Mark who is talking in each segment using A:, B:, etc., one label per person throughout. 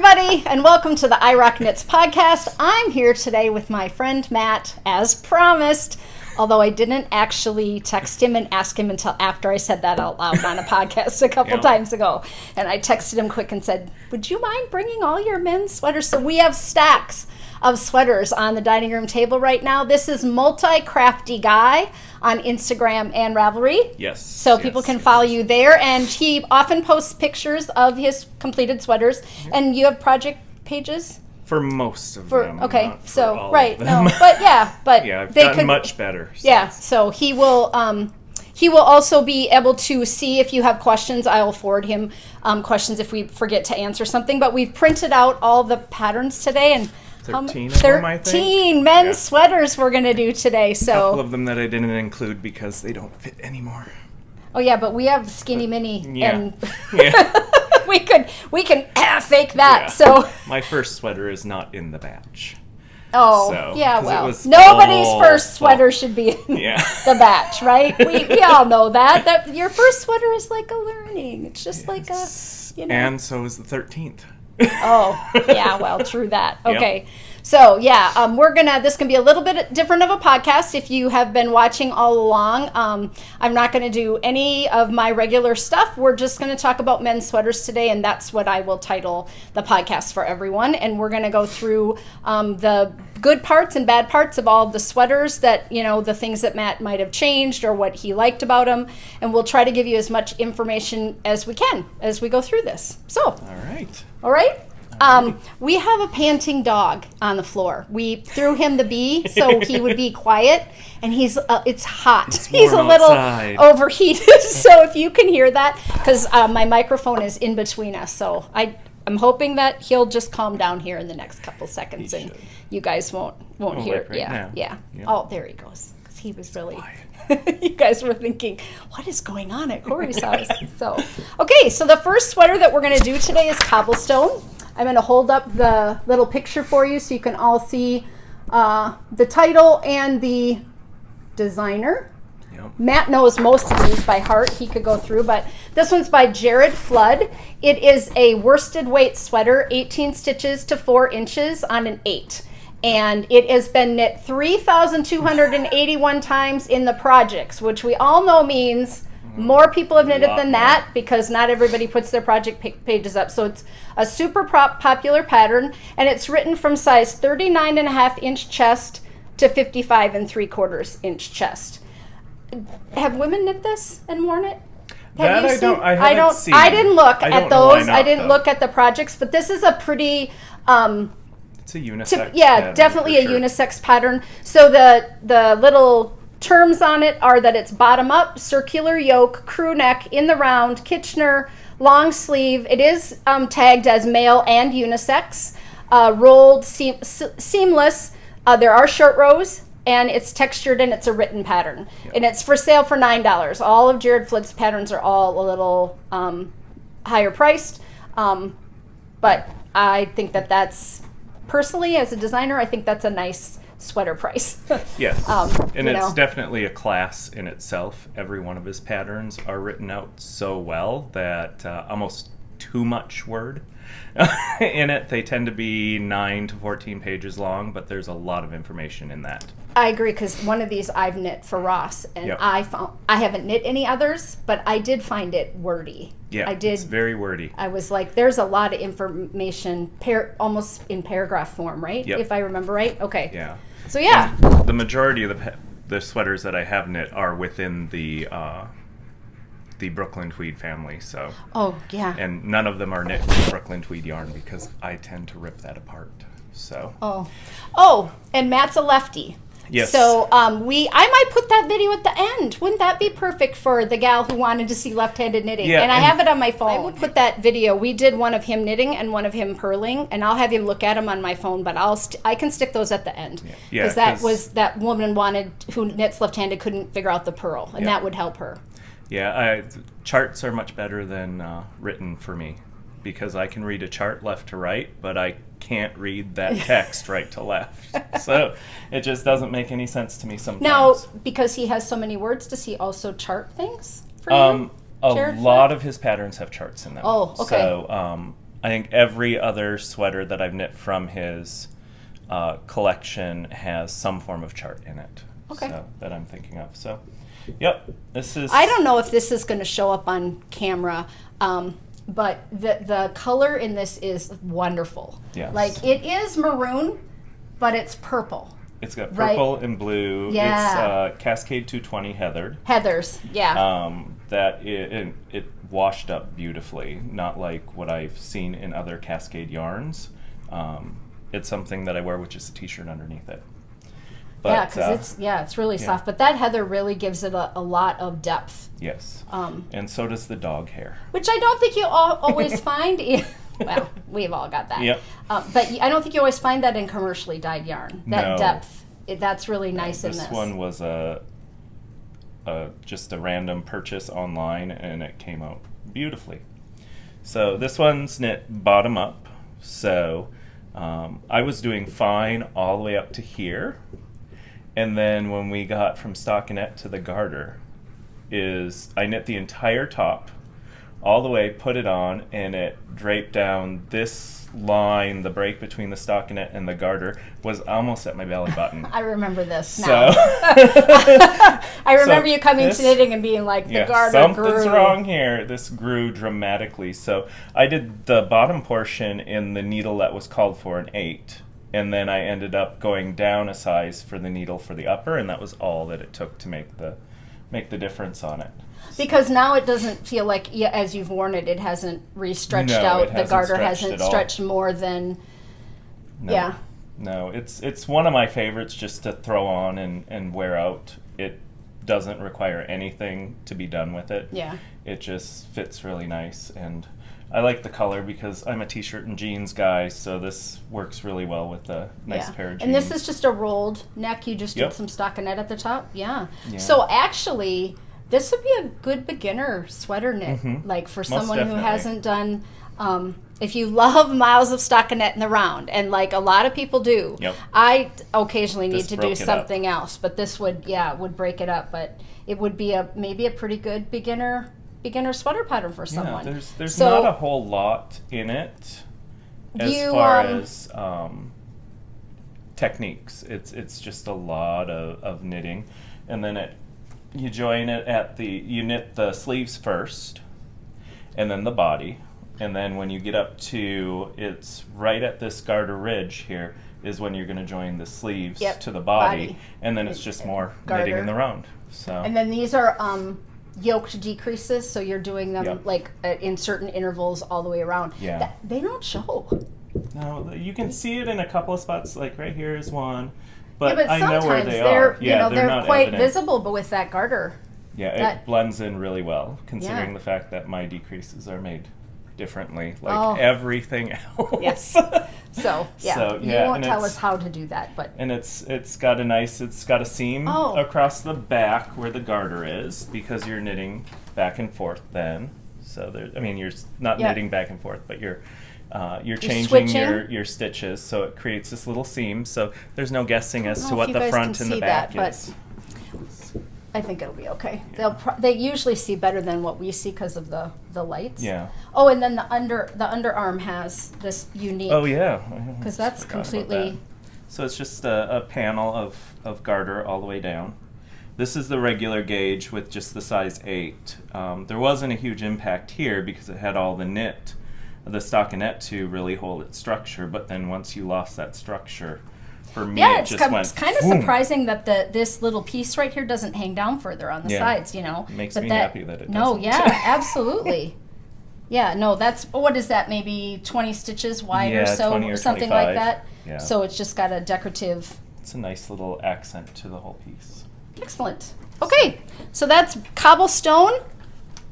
A: everybody, and welcome to the I Rock Knits podcast. I'm here today with my friend Matt, as promised, although I didn't actually text him and ask him until after I said that out loud on a podcast a couple times ago. And I texted him quick and said, would you mind bringing all your men's sweaters? So we have stacks of sweaters on the dining room table right now. This is Multicraftyguy on Instagram and Ravelry.
B: Yes.
A: So people can follow you there. And he often posts pictures of his completed sweaters. And you have project pages?
B: For most of them.
A: Okay.
B: Not for
A: So,
B: all
A: right.
B: of them.
A: No, but yeah. But
B: yeah, I've
A: they
B: gotten
A: could,
B: much better. So.
A: Yeah. So he will also be able to see if you have questions. I'll forward him questions if we forget to answer something. But we've printed out all the patterns today. And
B: 13 of them, I think.
A: 13 men's sweaters we're going to do today. So
B: a couple of them that I didn't include because they don't fit anymore.
A: Oh, yeah, but we have skinny mini.
B: Yeah.
A: And
B: Yeah.
A: we can fake that.
B: Yeah.
A: So
B: my first sweater is not in the batch.
A: Oh,
B: So,
A: yeah,
B: 'cause it
A: well,
B: was
A: nobody's
B: all
A: first sweater
B: full.
A: should be in
B: Yeah.
A: the batch, right? We all know that your first sweater is like a learning. It's just like a, you know.
B: And so is the 13th.
A: Oh, yeah, well, true that.
B: Yep.
A: Okay. So, yeah, this can be a little bit different of a podcast if you have been watching all along. I'm not going to do any of my regular stuff. We're just going to talk about men's sweaters today, and that's what I will title the podcast for everyone. And we're going to go through the good parts and bad parts of all of the sweaters that, the things that Matt might have changed or what he liked about them. And we'll try to give you as much information as we can as we go through this. So, all right. We have a panting dog on the floor. We threw him the bee so he would be quiet, and it's hot. He's a little overheated, so if you can hear that, because my microphone is in between us, so I'm hoping that he'll just calm down here in the next couple seconds, and you guys won't hear it.
B: Now.
A: Yeah.
B: Yep.
A: Oh, there he goes. Because he was really. You guys were thinking, what is going on at Corey's house? So the first sweater that we're going to do today is Cobblestone. I'm going to hold up the little picture for you so you can all see the title and the designer.
B: Yep.
A: Matt knows most of these by heart. He could go through, but this one's by Jared Flood. It is a worsted weight sweater, 18 stitches to 4 inches on an 8. And it has been knit 3,281 times in the projects, which we all know means more people have knit it than that because not everybody puts their project pages up. So it's a super popular pattern, and it's written from size 39.5 inch chest to 55 3/4 inch chest. Have women knit this and worn it?
B: I haven't seen.
A: I didn't look at those. I didn't
B: though.
A: look at the projects, but this is a pretty.
B: It's a unisex.
A: Definitely a unisex pattern. So the little terms on it are that it's bottom up, circular yoke, crew neck, in the round, Kitchener, long sleeve. It is tagged as male and unisex, rolled seamless. There are short rows, and it's textured, and it's a written pattern. Yep. And it's for sale for $9. All of Jared Flood's patterns are all a little higher priced, but I think that's, personally, as a designer, I think that's a nice sweater price.
B: Yes. And it's definitely a class in itself. Every one of his patterns are written out so well that almost too much word in it. They tend to be 9 to 14 pages long, but there's a lot of information in that.
A: I agree, because one of these I've knit for Ross, and
B: Yep.
A: I haven't knit any others, but I did find it wordy.
B: Yeah,
A: I did.
B: It's very wordy.
A: I was like, there's a lot of information, almost in paragraph form, right?
B: Yep.
A: If I remember right. Okay.
B: Yeah.
A: So yeah.
B: And the majority of the sweaters that I have knit are within the Brooklyn Tweed family. So.
A: Oh yeah.
B: And none of them are knit with Brooklyn Tweed yarn because I tend to rip that apart. So.
A: Oh, and Matt's a lefty.
B: Yes.
A: So I might put that video at the end. Wouldn't that be perfect for the gal who wanted to see left-handed knitting?
B: Yeah,
A: and I have it on my phone. I will put that video. We did one of him knitting and one of him purling, and I'll have him look at them on my phone. But I can stick those at the end because that woman who knits left-handed couldn't figure out the purl, and that would help her.
B: Yeah, charts are much better than written for me because I can read a chart left to right, but I can't read that text right to left. So it just doesn't make any sense to me sometimes.
A: Now, because he has so many words, does he also chart things for you?
B: A lot of his patterns have charts in them.
A: Oh, okay.
B: So I think every other sweater that I've knit from his collection has some form of chart in it.
A: Okay.
B: So, that I'm thinking of. So, yep, this is...
A: I don't know if this is going to show up on camera, but the color in this is wonderful.
B: Yes.
A: Like, it is maroon, but it's purple.
B: It's got purple and blue.
A: Yeah.
B: It's Cascade 220 heathered.
A: Heathers, yeah.
B: That it washed up beautifully, not like what I've seen in other Cascade yarns. It's something that I wear with just a t-shirt underneath it. But,
A: yeah, because it's really soft. But that heather really gives it a lot of depth.
B: Yes. And so does the dog hair.
A: Which I don't think you always find in... Well, we've all got that.
B: Yep.
A: But I don't think you always find that in commercially dyed yarn. That depth. That's really nice in this.
B: This one was just a random purchase online, and it came out beautifully. So this one's knit bottom up. So I was doing fine all the way up to here. And then when we got from stockinette to the garter, I knit the entire top all the way, put it on, and it draped down this line. The break between the stockinette and the garter was almost at my belly button.
A: I remember this now.
B: So
A: I remember you coming to knitting and being like, the garter grew.
B: Something's wrong here. This grew dramatically. So I did the bottom portion in the needle that was called for an 8. And then I ended up going down a size for the needle for the upper, and that was all that it took to make the difference on it.
A: Because now it doesn't feel like, as you've worn it, it hasn't re-stretched out. The garter hasn't stretched more than...
B: No.
A: Yeah.
B: No, it's one of my favorites just to throw on and wear out. It doesn't require anything to be done with it.
A: Yeah.
B: It just fits really nice, and I like the color because I'm a t-shirt and jeans guy, so this works really well with a nice pair of jeans.
A: And this is just a rolled neck. You just did some stockinette at the top? Yeah. So actually, this would be a good beginner sweater knit, like for someone who hasn't done... if you love miles of stockinette in the round, and like a lot of people do, I occasionally need to do something else, but this would break it up. But it would be maybe a pretty good beginner sweater pattern for someone.
B: There's not a whole lot in it as far as techniques. It's just a lot of knitting, and then you join it you knit the sleeves first, and then the body. And then when you get up to, it's right at this garter ridge here, is when you're going to join the sleeves to the body. And then it's just more knitting in the round. So.
A: And then these are yoked decreases, so you're doing them like in certain intervals all the way around.
B: Yeah.
A: They don't show.
B: No, you can see it in a couple of spots, like right here is one. But,
A: but
B: I know where they are.
A: Yeah, they're
B: not
A: quite
B: evident.
A: visible, but with that garter.
B: Yeah, it blends in really well, considering the fact that my decreases are made differently, like everything else.
A: Yes. So you won't tell us how to do that, but
B: it's got a seam across the back where the garter is, because you're knitting back and forth then. So you're not knitting back and forth, but you're changing your stitches, so it creates this little seam. So there's no guessing as to what the front and the back is.
A: I think it'll be okay. They usually see better than what we see because of the lights.
B: Yeah.
A: Oh, and then the underarm has this unique.
B: Oh yeah.
A: Because that's completely.
B: So it's just a panel of garter all the way down. This is the regular gauge with just the size 8. There wasn't a huge impact here because it had all the stockinette to really hold its structure. But then once you lost that structure. For me,
A: it's kind of surprising that this little piece right here doesn't hang down further on the sides, It
B: makes me happy that it doesn't.
A: No, absolutely. That's, what is that, maybe 20 stitches wide or so,
B: 20 or
A: something
B: 25.
A: like that?
B: Yeah.
A: So it's just got a decorative...
B: It's a nice little accent to the whole piece.
A: Excellent. Okay, so that's Cobblestone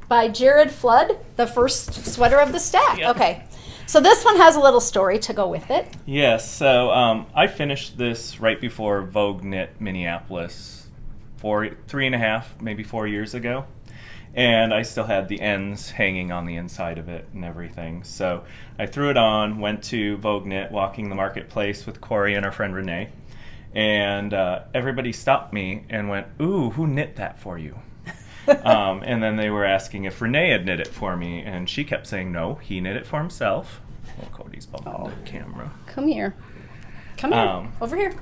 A: by Jared Flood, the first sweater of the stack. Yep. Okay. So this one has a little story to go with it.
B: Yes, so I finished this right before Vogue Knit Minneapolis 3.5, maybe 4 years ago. And I still had the ends hanging on the inside of it and everything. So I threw it on, went to Vogue Knit, walking the marketplace with Corey and our friend Renee. And everybody stopped me and went, "Ooh, who knit that for you?" And then they were asking if Renee had knit it for me, and she kept saying, "No, he knit it for himself." Well, Cody's bumping the camera.
A: Come here. Come here. Over here.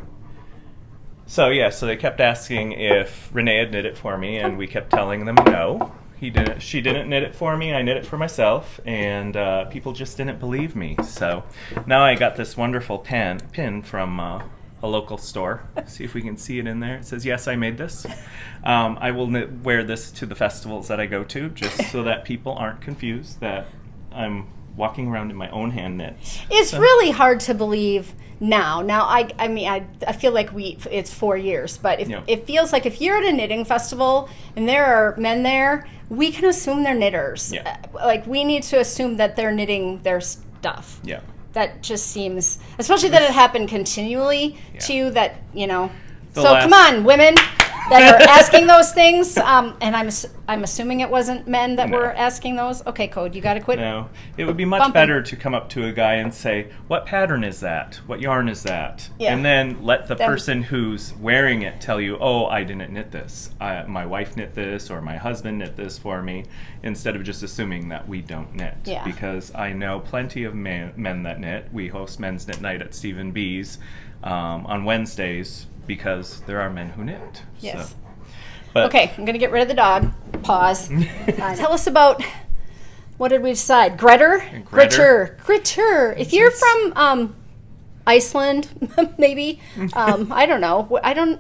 B: So they kept asking if Renee had knit it for me, and we kept telling them no. She didn't knit it for me. I knit it for myself, and people just didn't believe me. So now I got this wonderful pin from a local store. See if we can see it in there. It says, "Yes, I made this." I will wear this to the festivals that I go to, just so that people aren't confused that I'm walking around in my own hand knits.
A: It's really hard to believe now. Now, I mean, I feel like it's 4 years, but it feels like if you're at a knitting festival and there are men there, we can assume they're knitters.
B: Yeah.
A: Like, we need to assume that they're knitting their stuff.
B: Yeah.
A: That just seems, especially that it happened continually too, that, come on, women that are asking those things, and I'm assuming it wasn't men that were asking those. Okay, Code, you got to quit.
B: No, it would be much better to come up to a guy and say, "What pattern is that? What yarn is that?"
A: Yeah.
B: And then let the person who's wearing it tell you, "Oh, I didn't knit this. My wife knit this, or my husband knit this for me," instead of just assuming that we don't knit.
A: Yeah.
B: Because I know plenty of men that knit. We host Men's Knit Night at Stephen B's on Wednesdays, because there are men who knit.
A: Yes.
B: So. But,
A: okay, I'm going to get rid of the dog. Pause. Tell us about, what did we decide? Grettir? Grettir. If you're from Iceland, maybe. I don't know. Grettir.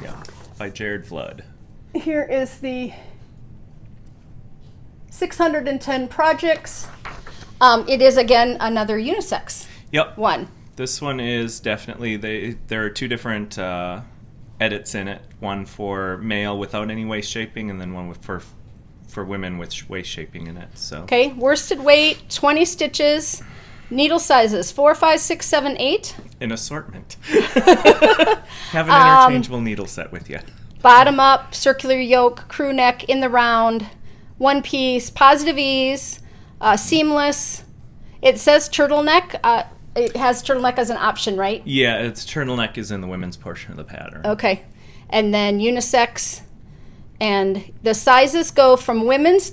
B: Yeah, by Jared Flood.
A: Here is the 610 projects. It is, again, another unisex one.
B: This one is definitely, there are two different edits in it. One for male without any waist shaping, and then one for women with waist shaping in it. So
A: okay, worsted weight, 20 stitches, needle sizes 4, 5, 6, 7, 8.
B: An assortment. Have an interchangeable needle set with you.
A: Bottom up, circular yoke, crew neck, in the round, one piece, positive ease, seamless. It says turtleneck. It has turtleneck as an option, right?
B: Yeah, its turtleneck is in the women's portion of the pattern.
A: Okay. And then unisex. And the sizes go from women's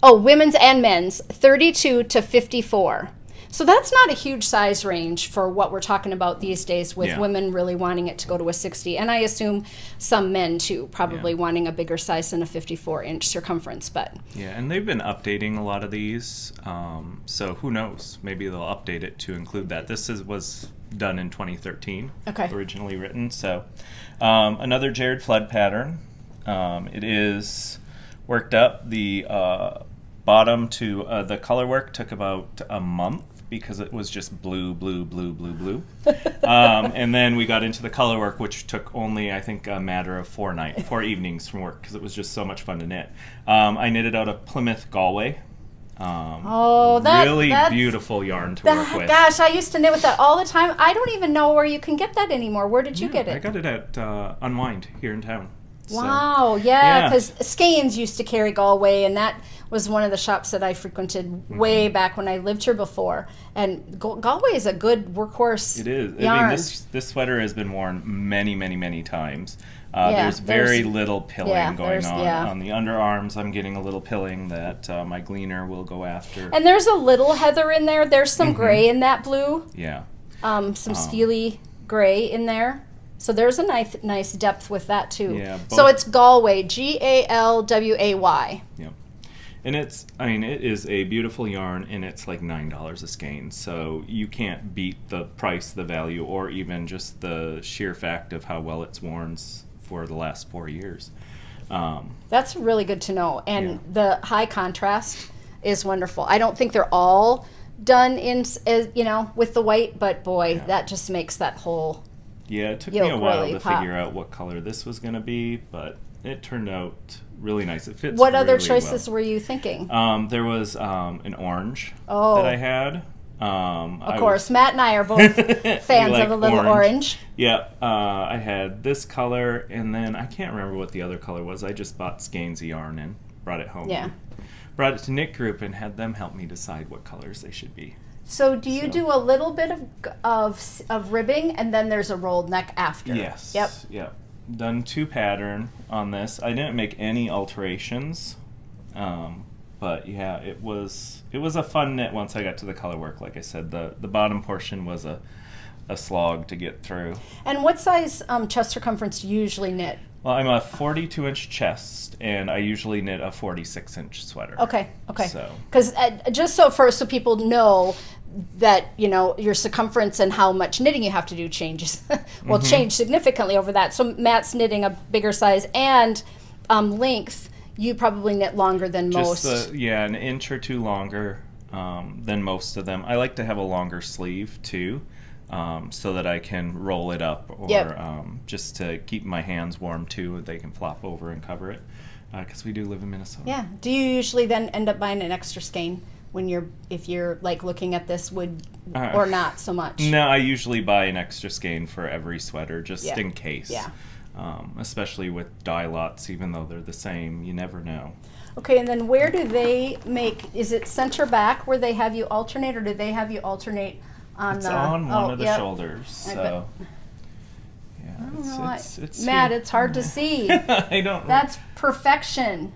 A: women's and men's, 32 to 54. So that's not a huge size range for what we're talking about these days, with women really wanting it to go to a 60. And I assume some men, too, probably wanting a bigger size than a 54-inch circumference. But
B: yeah, and they've been updating a lot of these. So who knows? Maybe they'll update it to include that. This was done in 2013, originally written. So another Jared Flood pattern. It is worked up. The bottom to the color work took about a month, because it was just blue. And then we got into the color work, which took only, I think, a matter of 4 evenings from work, because it was just so much fun to knit. I knitted out of Plymouth, Galway. Really beautiful yarn to work with.
A: Gosh, I used to knit with that all the time. I don't even know where you can get that anymore. Where did you get it?
B: I got it at Unwind here in town.
A: Wow, because Skeins used to carry Galway, and that was one of the shops that I frequented way back when I lived here before. And Galway is a good workhorse.
B: It is.
A: Yarn.
B: I mean, this sweater has been worn many times. There's very little pilling going on the underarms. I'm getting a little pilling that my gleaner will go after.
A: And there's a little heather in there. There's some gray in that blue.
B: Yeah.
A: Some steely gray in there. So there's a nice depth with that too.
B: Yeah,
A: so it's Galway, Galway.
B: Yeah. And it is a beautiful yarn, and it's like $9 a skein. So you can't beat the price, the value, or even just the sheer fact of how well it's worn for the last 4 years.
A: That's really good to know. And the high contrast is wonderful. I don't think they're all done with the white, but boy, that just makes that whole
B: it took me a while to figure out what color this was going to be, but it turned out really nice. It fits.
A: What other choices were you thinking?
B: There was an orange that I had.
A: Of course, Matt and I are both fans of a little orange.
B: Yeah, I had this color, and then I can't remember what the other color was. I just bought skeins of yarn and brought it home.
A: Yeah.
B: Brought it to Knit Group and had them help me decide what colors they should be.
A: So do you do a little bit of ribbing, and then there's a rolled neck after?
B: Yes.
A: Yep.
B: Done 2 pattern on this. I didn't make any alterations, but But yeah, it was a fun knit once I got to the color work. Like I said, the bottom portion was a slog to get through.
A: And what size chest circumference do you usually knit?
B: Well, I'm a 42-inch chest, and I usually knit a 46-inch sweater.
A: Okay.
B: So,
A: because just so people know that, you know, your circumference and how much knitting you have to do changes. Will change significantly over that. So Matt's knitting a bigger size and length. You probably knit longer than most.
B: An inch or two longer than most of them. I like to have a longer sleeve too. So that I can roll it up, or just to keep my hands warm too. They can flop over and cover it, because we do live in Minnesota.
A: Yeah. Do you usually then end up buying an extra skein if you're like looking at this wood, or not so much?
B: No, I usually buy an extra skein for every sweater, just in case.
A: Yeah.
B: Especially with dye lots, even though they're the same, you never know.
A: Okay, and then where do they make? Is it center back where they have you alternate, or do they have you alternate?
B: It's on one of the shoulders, so it's
A: Matt, it's hard to see.
B: I don't.
A: That's perfection.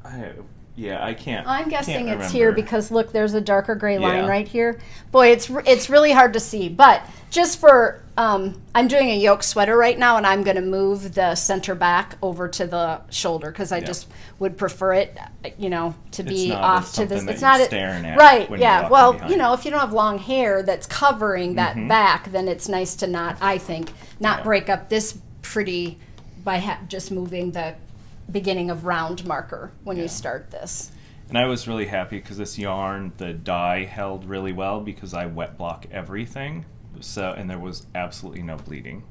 B: I can't.
A: I'm guessing
B: can't
A: it's
B: remember.
A: here because look, there's a darker gray line right here. Boy, it's really hard to see. But just for I'm doing a yoke sweater right now, and I'm going to move the center back over to the shoulder because I just would prefer it, you know, to be off to this. It's not
B: staring at
A: right.
B: When
A: Yeah.
B: you're
A: Well,
B: behind.
A: you know, if you don't have long hair that's covering that back, then it's nice to not break up this pretty by just moving the beginning of round marker when you start this.
B: And I was really happy because this yarn, the dye held really well because I wet block everything. So, and there was absolutely no bleeding.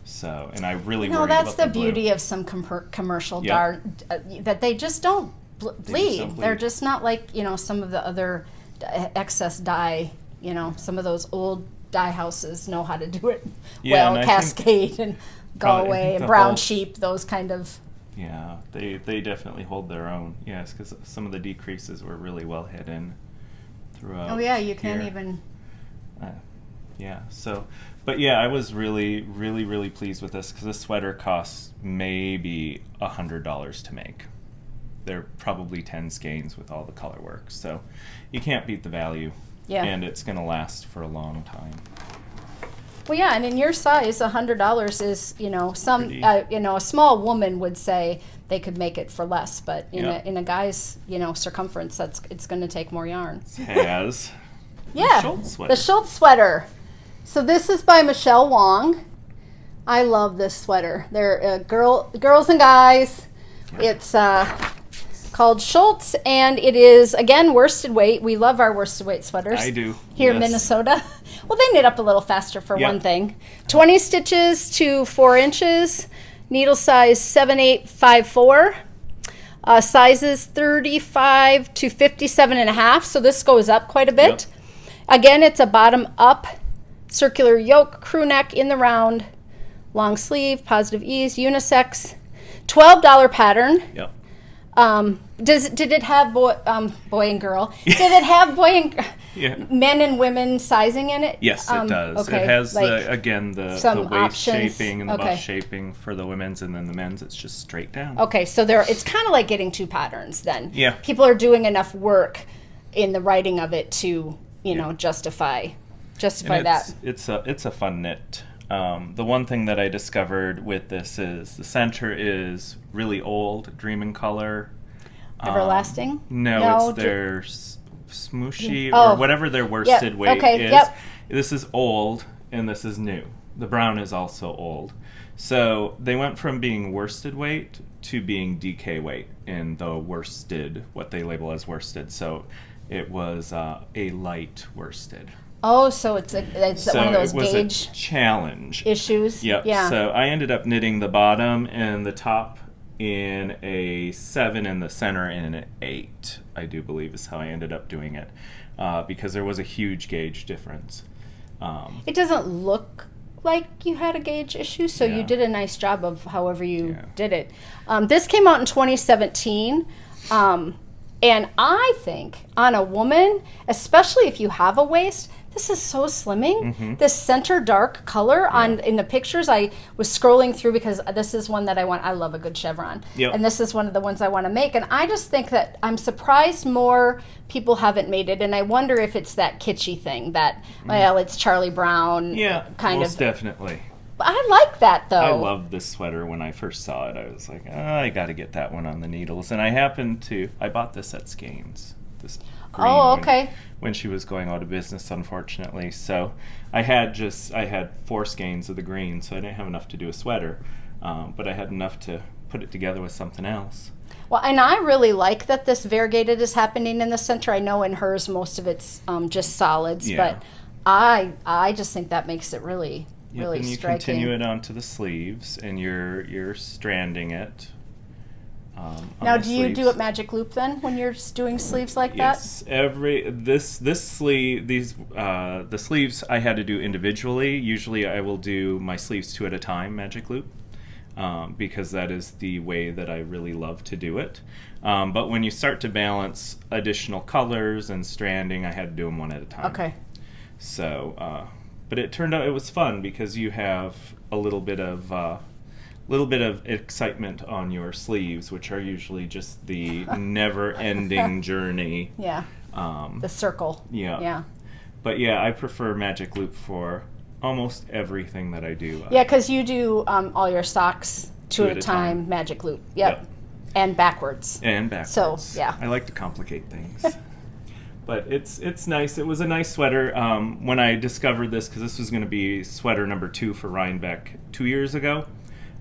B: So, and I really worried
A: that's
B: about
A: the
B: the blue.
A: beauty of some commercial yarn, that they just don't bleed. They're just not like, you know, some of the other excess dye, you know, some of those old dye houses know how to do it well, Cascade and Galway and Brown Sheep, those kind of.
B: Yeah, they definitely hold their own. Yes, because some of the decreases were really well hidden throughout.
A: Oh yeah, you can't even.
B: So, but yeah, I was really, really, really pleased with this because this sweater costs maybe $100 to make. They're probably 10 skeins with all the color work, so you can't beat the value. Yeah. And it's going to last for a long time.
A: Well, yeah, and in your size, $100 is, you know, a small woman would say they could make it for less, but in a guy's, you know, circumference, it's going to take more yarn.
B: Has
A: the Schulz sweater. So this is by Michele Wang. I love this sweater. They're girls and guys. Yeah. It's called Schulz, and it is again worsted weight. We love our worsted weight sweaters.
B: I do
A: here in Minnesota. Well, they knit up a little faster for one thing. 20 stitches to 4 inches. Needle size 7854. Sizes 35 to 57.5. So this goes up quite a bit. Yep. Again, it's a bottom up circular yoke, crew neck in the round, long sleeve, positive ease, unisex, $12 pattern.
B: Yep.
A: Did it have boy and girl? Did it have men and women sizing in it?
B: Yes, it does.
A: Okay.
B: It has the waist
A: options.
B: Shaping and the bust shaping for the women's, and then the men's it's just straight down.
A: Okay, so it's kind of like getting 2 patterns then.
B: Yeah.
A: People are doing enough work in the writing of it to justify that.
B: It's a fun knit. The one thing that I discovered with this is the center is really old, dream in color.
A: Everlasting?
B: No, it's their smooshy or whatever their worsted weight is.
A: Yep.
B: This is old and this is new. The brown is also old. So they went from being worsted weight to being DK weight in the worsted, what they label as worsted. So it was a light worsted.
A: Oh, so it's one of those
B: it was
A: gauge
B: a challenge
A: issues.
B: Yep. Yeah. So I ended up knitting the bottom and the top in a 7 and the center in an 8. I do believe is how I ended up doing it, because there was a huge gauge difference.
A: It doesn't look like you had a gauge issue, so you did a nice job of however you did it. This came out in 2017. And I think on a woman, especially if you have a waist, this is so slimming. This center dark color in the pictures, I was scrolling through because this is one that I love a good chevron. And this is one of the ones I want to make. And I just think that I'm surprised more people haven't made it. And I wonder if it's that kitschy thing that, well, it's Charlie Brown kind
B: most
A: of.
B: Definitely.
A: I like that, though. I
B: loved this sweater when I first saw it. I was like, I got to get that one on the needles. And I bought this at Skeins. This green when she was going out of business, unfortunately. So I had 4 skeins of the green, so I didn't have enough to do a sweater. But I had enough to put it together with something else.
A: Well, and I really like that this variegated is happening in the center. I know in hers most of it's just solids, but I just think that makes it really really
B: and you
A: striking.
B: Continue it onto the sleeves, and you're stranding it.
A: Now, do you do it magic loop then when you're doing sleeves like that?
B: Yes, this sleeve, the sleeves I had to do individually. Usually, I will do my sleeves 2 at a time, magic loop, because that is the way that I really love to do it. But when you start to balance additional colors and stranding, I had to do them 1 at a time.
A: Okay.
B: So. But it turned out it was fun because you have a little bit of excitement on your sleeves, which are usually just the never-ending journey.
A: Yeah. The circle.
B: Yeah.
A: Yeah.
B: But yeah, I prefer magic loop for almost everything that I do.
A: Yeah, because you do all your socks 2 at a time, magic loop. Yep. And backwards.
B: So
A: yeah.
B: I like to complicate things. But it's nice. It was a nice sweater. When I discovered this, because this was going to be sweater number 2 for Rhinebeck 2 years ago,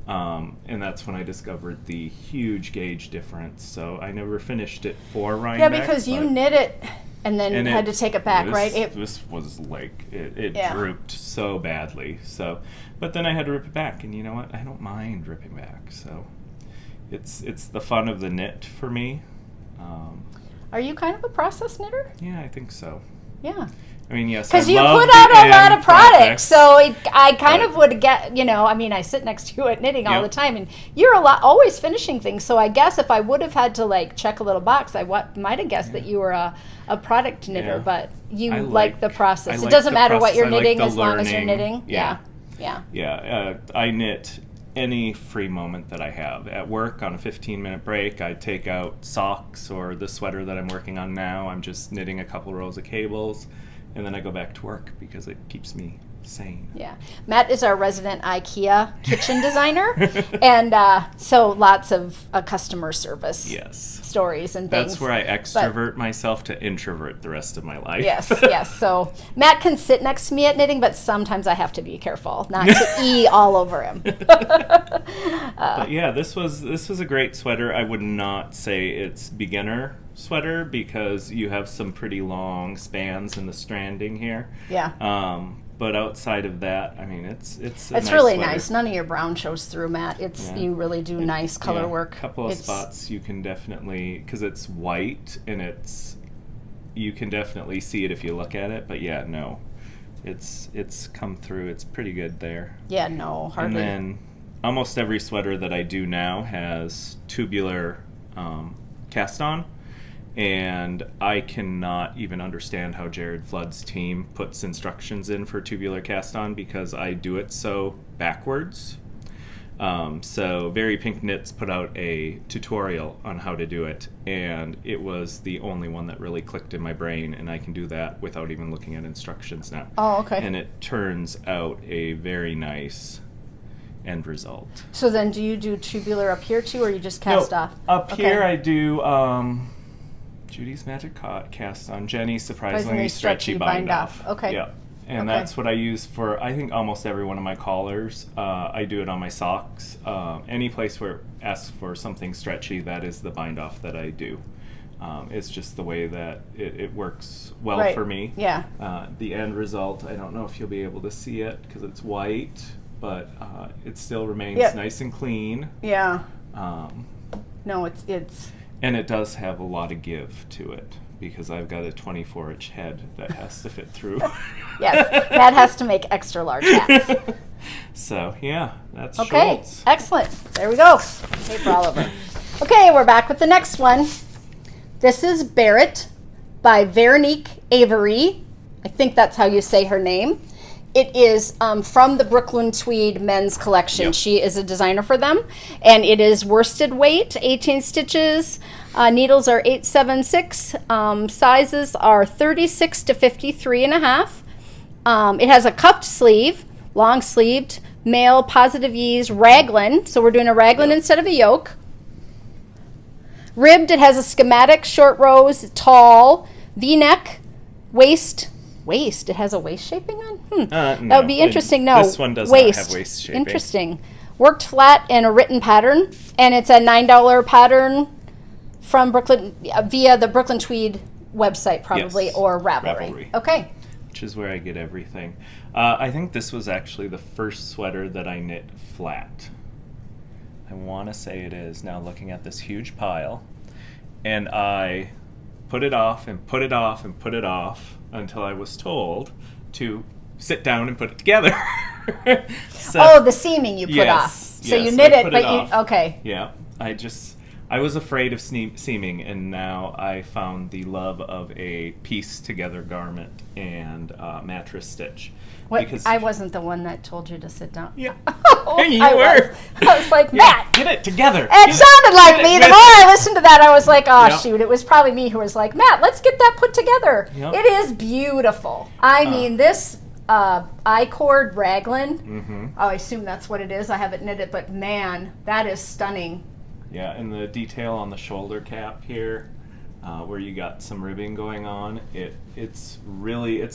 B: and that's when I discovered the huge gauge difference. So I never finished it for Rhinebeck.
A: Yeah, because you knit it and then had to take it back, right?
B: This was like, it drooped so badly. So, but then I had to rip it back, and you know what? I don't mind ripping back. So it's the fun of the knit for me.
A: Are you kind of a process knitter?
B: Yeah, I think so.
A: Yeah.
B: I mean, yes,
A: because you put out a lot of products, so I kind of would get, I mean, I sit next to you at knitting all the time, and you're always finishing things. So I guess if I would have had to check a little box, I might have guessed that you were a product knitter, but you like the process. It doesn't matter what you're knitting as long as you're knitting. Yeah.
B: I knit any free moment that I have. At work, on a 15-minute break, I take out socks or the sweater that I'm working on now. I'm just knitting a couple rows of cables, and then I go back to work because it keeps me sane. Yeah.
A: Matt is our resident IKEA kitchen designer, and so lots of customer service stories and things.
B: That's where I extrovert myself to introvert the rest of my life.
A: Yes. So Matt can sit next to me at knitting, but sometimes I have to be careful not to E all over him.
B: But yeah, this was a great sweater. I would not say it's beginner sweater because you have some pretty long spans in the stranding here.
A: Yeah.
B: But outside of that, I mean, it's
A: nice really sweater. Nice. None of your brown shows through, Matt. You really do nice color work.
B: A couple of spots you can definitely, because it's white and you can definitely see it if you look at it. But yeah, no, it's come through. It's pretty good there.
A: Yeah, no, hardly.
B: And then almost every sweater that I do now has tubular cast on. And I cannot even understand how Jared Flood's team puts instructions in for tubular cast on because I do it so backwards. So Very Pink Knits put out a tutorial on how to do it, and it was the only one that really clicked in my brain, and I can do that without even looking at instructions now.
A: Oh, okay.
B: And it turns out a very nice end result.
A: So then do you do tubular up here too, or you just cast off?
B: Up here I do... Judy's Magic Cast on, Jenny's Surprisingly Stretchy Bind Off.
A: Okay.
B: Yeah. And that's what I use for, I think, almost every one of my collars. I do it on my socks. Any place where it asks for something stretchy, that is the bind off that I do. It's just the way that it works well for me.
A: Yeah.
B: The end result, I don't know if you'll be able to see it because it's white, but it still remains nice and clean.
A: Yeah. No, it's...
B: And it does have a lot of give to it because I've got a 24-inch head that has to fit through.
A: Yes, that has to make extra large hats.
B: So, yeah, that's Schulz.
A: Okay, excellent. There we go. Paper all over. Okay, we're back with the next one. This is Barrett by Veronik Avery. I think that's how you say her name. It is from the Brooklyn Tweed men's collection.
B: Yep.
A: She is a designer for them, and it is worsted weight, 18 stitches. Needles are 876. Sizes are 36 to 53 and a half. It has a cuffed sleeve, long sleeved, male, positive ease, raglan. So we're doing a raglan instead of a yoke. Ribbed, it has a schematic, short rows, tall, V-neck, waist. It has a waist shaping on?
B: No,
A: that would be interesting. No,
B: this one does not have waist shaping.
A: Interesting. Worked flat in a written pattern, and it's a $9 pattern from Brooklyn via the Brooklyn Tweed website, probably,
B: yes.
A: or Ravelry. Okay.
B: Which is where I get everything. I think this was actually the first sweater that I knit flat. I want to say it is, now looking at this huge pile. And I put it off and put it off and put it off until I was told to sit down and put it together.
A: So, the seaming you put off. So you knit it, but you, okay.
B: Yeah, I was afraid of seaming, and now I found the love of a piece together garment and mattress stitch.
A: What? I wasn't the one that told you to sit down.
B: Yeah.
A: You were. I was like, Matt.
B: Get it together.
A: It sounded like me. The more I listened to that, I was like, oh, shoot. It was probably me who was like, Matt, let's get that put together. Yep. It is beautiful. I mean, this I-cord raglan, I assume that's what it is. I haven't knit it, but man, that is stunning.
B: Yeah, and the detail on the shoulder cap here, where you got some ribbing going on, it's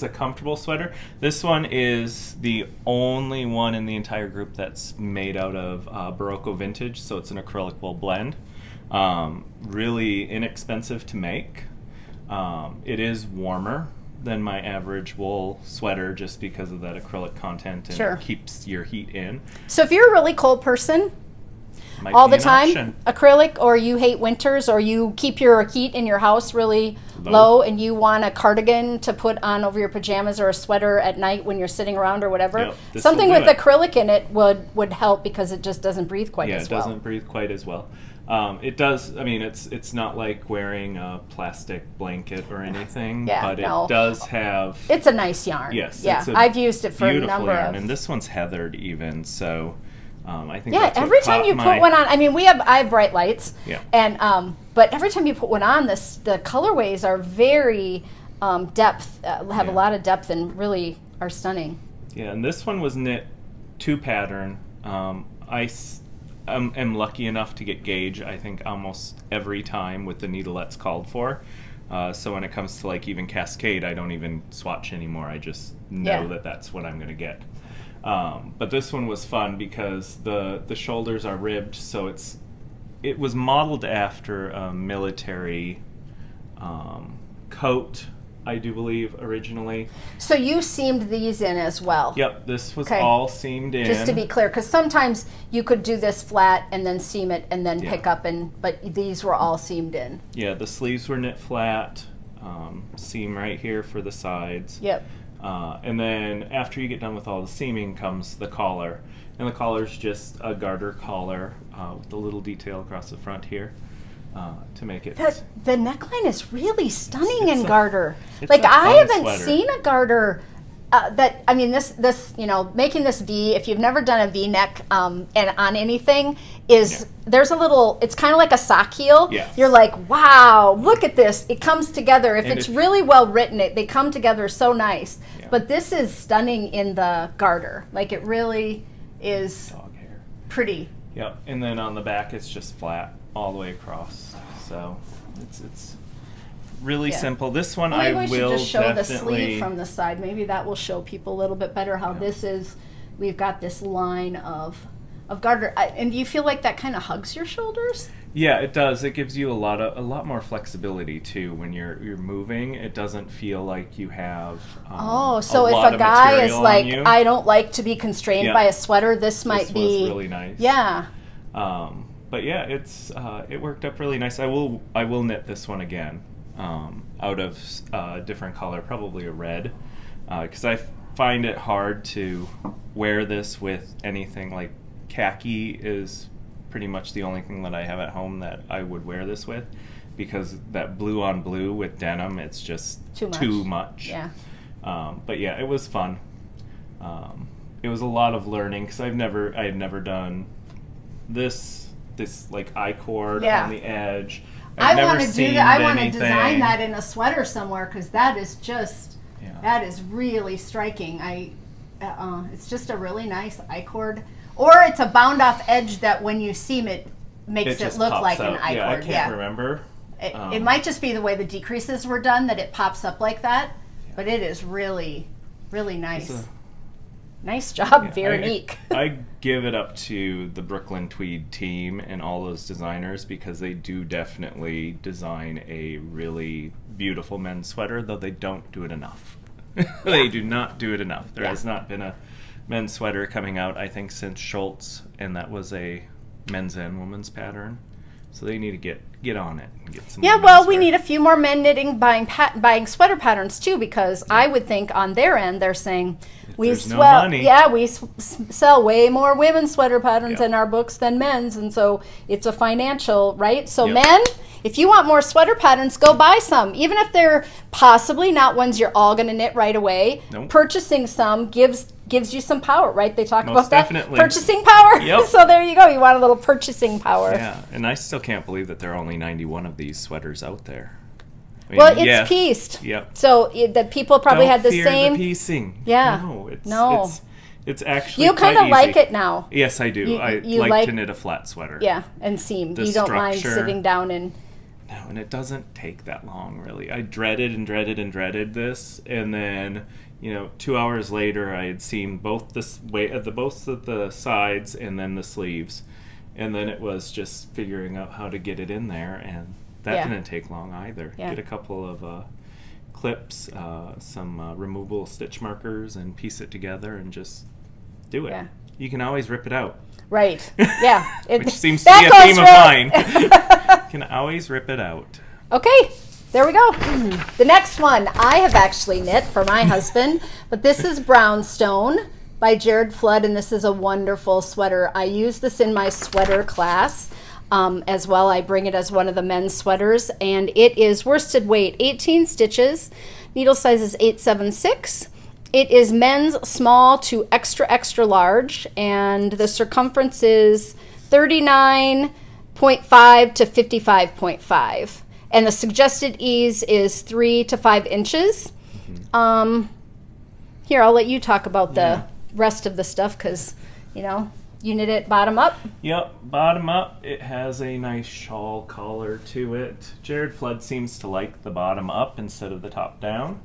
B: a comfortable sweater. This one is the only one in the entire group that's made out of Barocco vintage, so it's an acrylic wool blend. Really inexpensive to make. It is warmer than my average wool sweater just because of that acrylic content, and it keeps your heat in.
A: So if you're a really cold person, all the time, acrylic, or you hate winters, or you keep your heat in your house really low and you want a cardigan to put on over your pajamas or a sweater at night when you're sitting around or whatever, something with acrylic in it would help because it just doesn't breathe quite as well. Yeah, it doesn't breathe quite as well.
B: It does, I mean, it's not like wearing a plastic blanket or anything, but it does have...
A: It's a nice yarn.
B: Yes.
A: Yeah, I've used it for a number of...
B: And this one's heathered even, so... I think
A: every time you put one on, I mean, I have bright lights, and but every time you put one on, the colorways are very have a lot of depth and really are stunning.
B: Yeah, and this one was knit to pattern. I am lucky enough to get gauge, I think, almost every time with the needle that's called for. So when it comes to like even Cascade, I don't even swatch anymore. I just know that that's what I'm going to get. But this one was fun because the shoulders are ribbed, so it was modeled after a military coat, I do believe, originally.
A: So you seamed these in as well?
B: Yep, this was all seamed in.
A: Just to be clear, because sometimes you could do this flat and then seam it and then pick up, but these were all seamed in.
B: Yeah, the sleeves were knit flat, seam right here for the sides.
A: Yep.
B: And then after you get done with all the seaming comes the collar. And the collar's just a garter collar with a little detail across the front here to make it...
A: The neckline is really stunning in garter. Like, I haven't seen a garter that... I mean, this making this V, if you've never done a V-neck and on anything, is... There's a little... It's kind of like a sock heel.
B: Yes.
A: You're like, wow, look at this. It comes together. If it's really well written, they come together so nice. Yeah. But this is stunning in the garter. Like, it really is
B: dog hair.
A: Pretty.
B: Yep. And then on the back, it's just flat all the way across. So it's really simple. This one I will definitely... Maybe we should just show the sleeve from the side. Maybe that will show people a little bit better how this is. We've got this line of garter. And do you feel like that kind of hugs your shoulders? Yeah, it does. It gives you a lot more flexibility too when you're moving. It doesn't feel like you have
A: so if a guy is like, I don't like to be constrained by a sweater, this might be...
B: was really nice.
A: Yeah.
B: But yeah, it worked up really nice. I will knit this one again out of a different color, probably a red, because I find it hard to wear this with anything. Like khaki is pretty much the only thing that I have at home that I would wear this with, because that blue on blue with denim, it's just too much.
A: Yeah.
B: But yeah, it was fun. It was a lot of learning because I had never done this like I-cord on the edge.
A: I want to do that. I want to design that in a sweater somewhere because that is just that is really striking. It's just a really nice I-cord, or it's a bound off edge that when you seam it makes it look like an I-cord.
B: Yeah, I can't remember.
A: It might just be the way the decreases were done that it pops up like that, but it is really, really nice. Nice job, Veronik.
B: I give it up to the Brooklyn Tweed team and all those designers because they do definitely design a really beautiful men's sweater, though they don't do it enough. They do not do it enough. There has not been a men's sweater coming out, I think, since Schulz, and that was a men's and women's pattern. So they need to get on it and get some. Yeah,
A: well, we need a few more men knitting, buying sweater patterns too, because I would think on their end they're saying we sell way more women's sweater patterns in our books than men's, and so it's a financial, right? So men, if you want more sweater patterns, go buy some, even if they're possibly not ones you're all going to knit right away.
B: Nope.
A: Purchasing some gives you some power, right? They talk about
B: definitely.
A: That purchasing power.
B: Yep.
A: So there you go. You want a little purchasing power.
B: Yeah, and I still can't believe that there are only 91 of these sweaters out there. I mean,
A: well, it's pieced.
B: Yep.
A: So the people probably had the
B: fear
A: same.
B: The piecing.
A: Yeah.
B: No, it's actually
A: you kind of like it now.
B: Yes, I do. I like to knit a flat sweater.
A: Yeah, and seam. You don't mind sitting down and.
B: No, and it doesn't take that long, really. I dreaded this, and then 2 hours later, I had seamed both both of the sides and then the sleeves, and then it was just figuring out how to get it in there, and that didn't take long either. Get a couple of clips, some removable stitch markers, and piece it together, and just do it. Yeah. You can always rip it out.
A: Right. Yeah.
B: Which seems to be a theme of mine. You can always rip it out.
A: Okay. There we go. The next one I have actually knit for my husband, but this is Brownstone by Jared Flood, and this is a wonderful sweater. I use this in my sweater class as well. I bring it as one of the men's sweaters, and it is worsted weight 18 stitches. Needle size is 876. It is men's small to extra, extra large, and the circumference is 39.5 to 55.5. And the suggested ease is 3 to 5 inches. Here, I'll let you talk about the rest of the stuff because, you knit it bottom up.
B: Yep, bottom up. It has a nice shawl collar to it. Jared Flood seems to like the bottom up instead of the top down.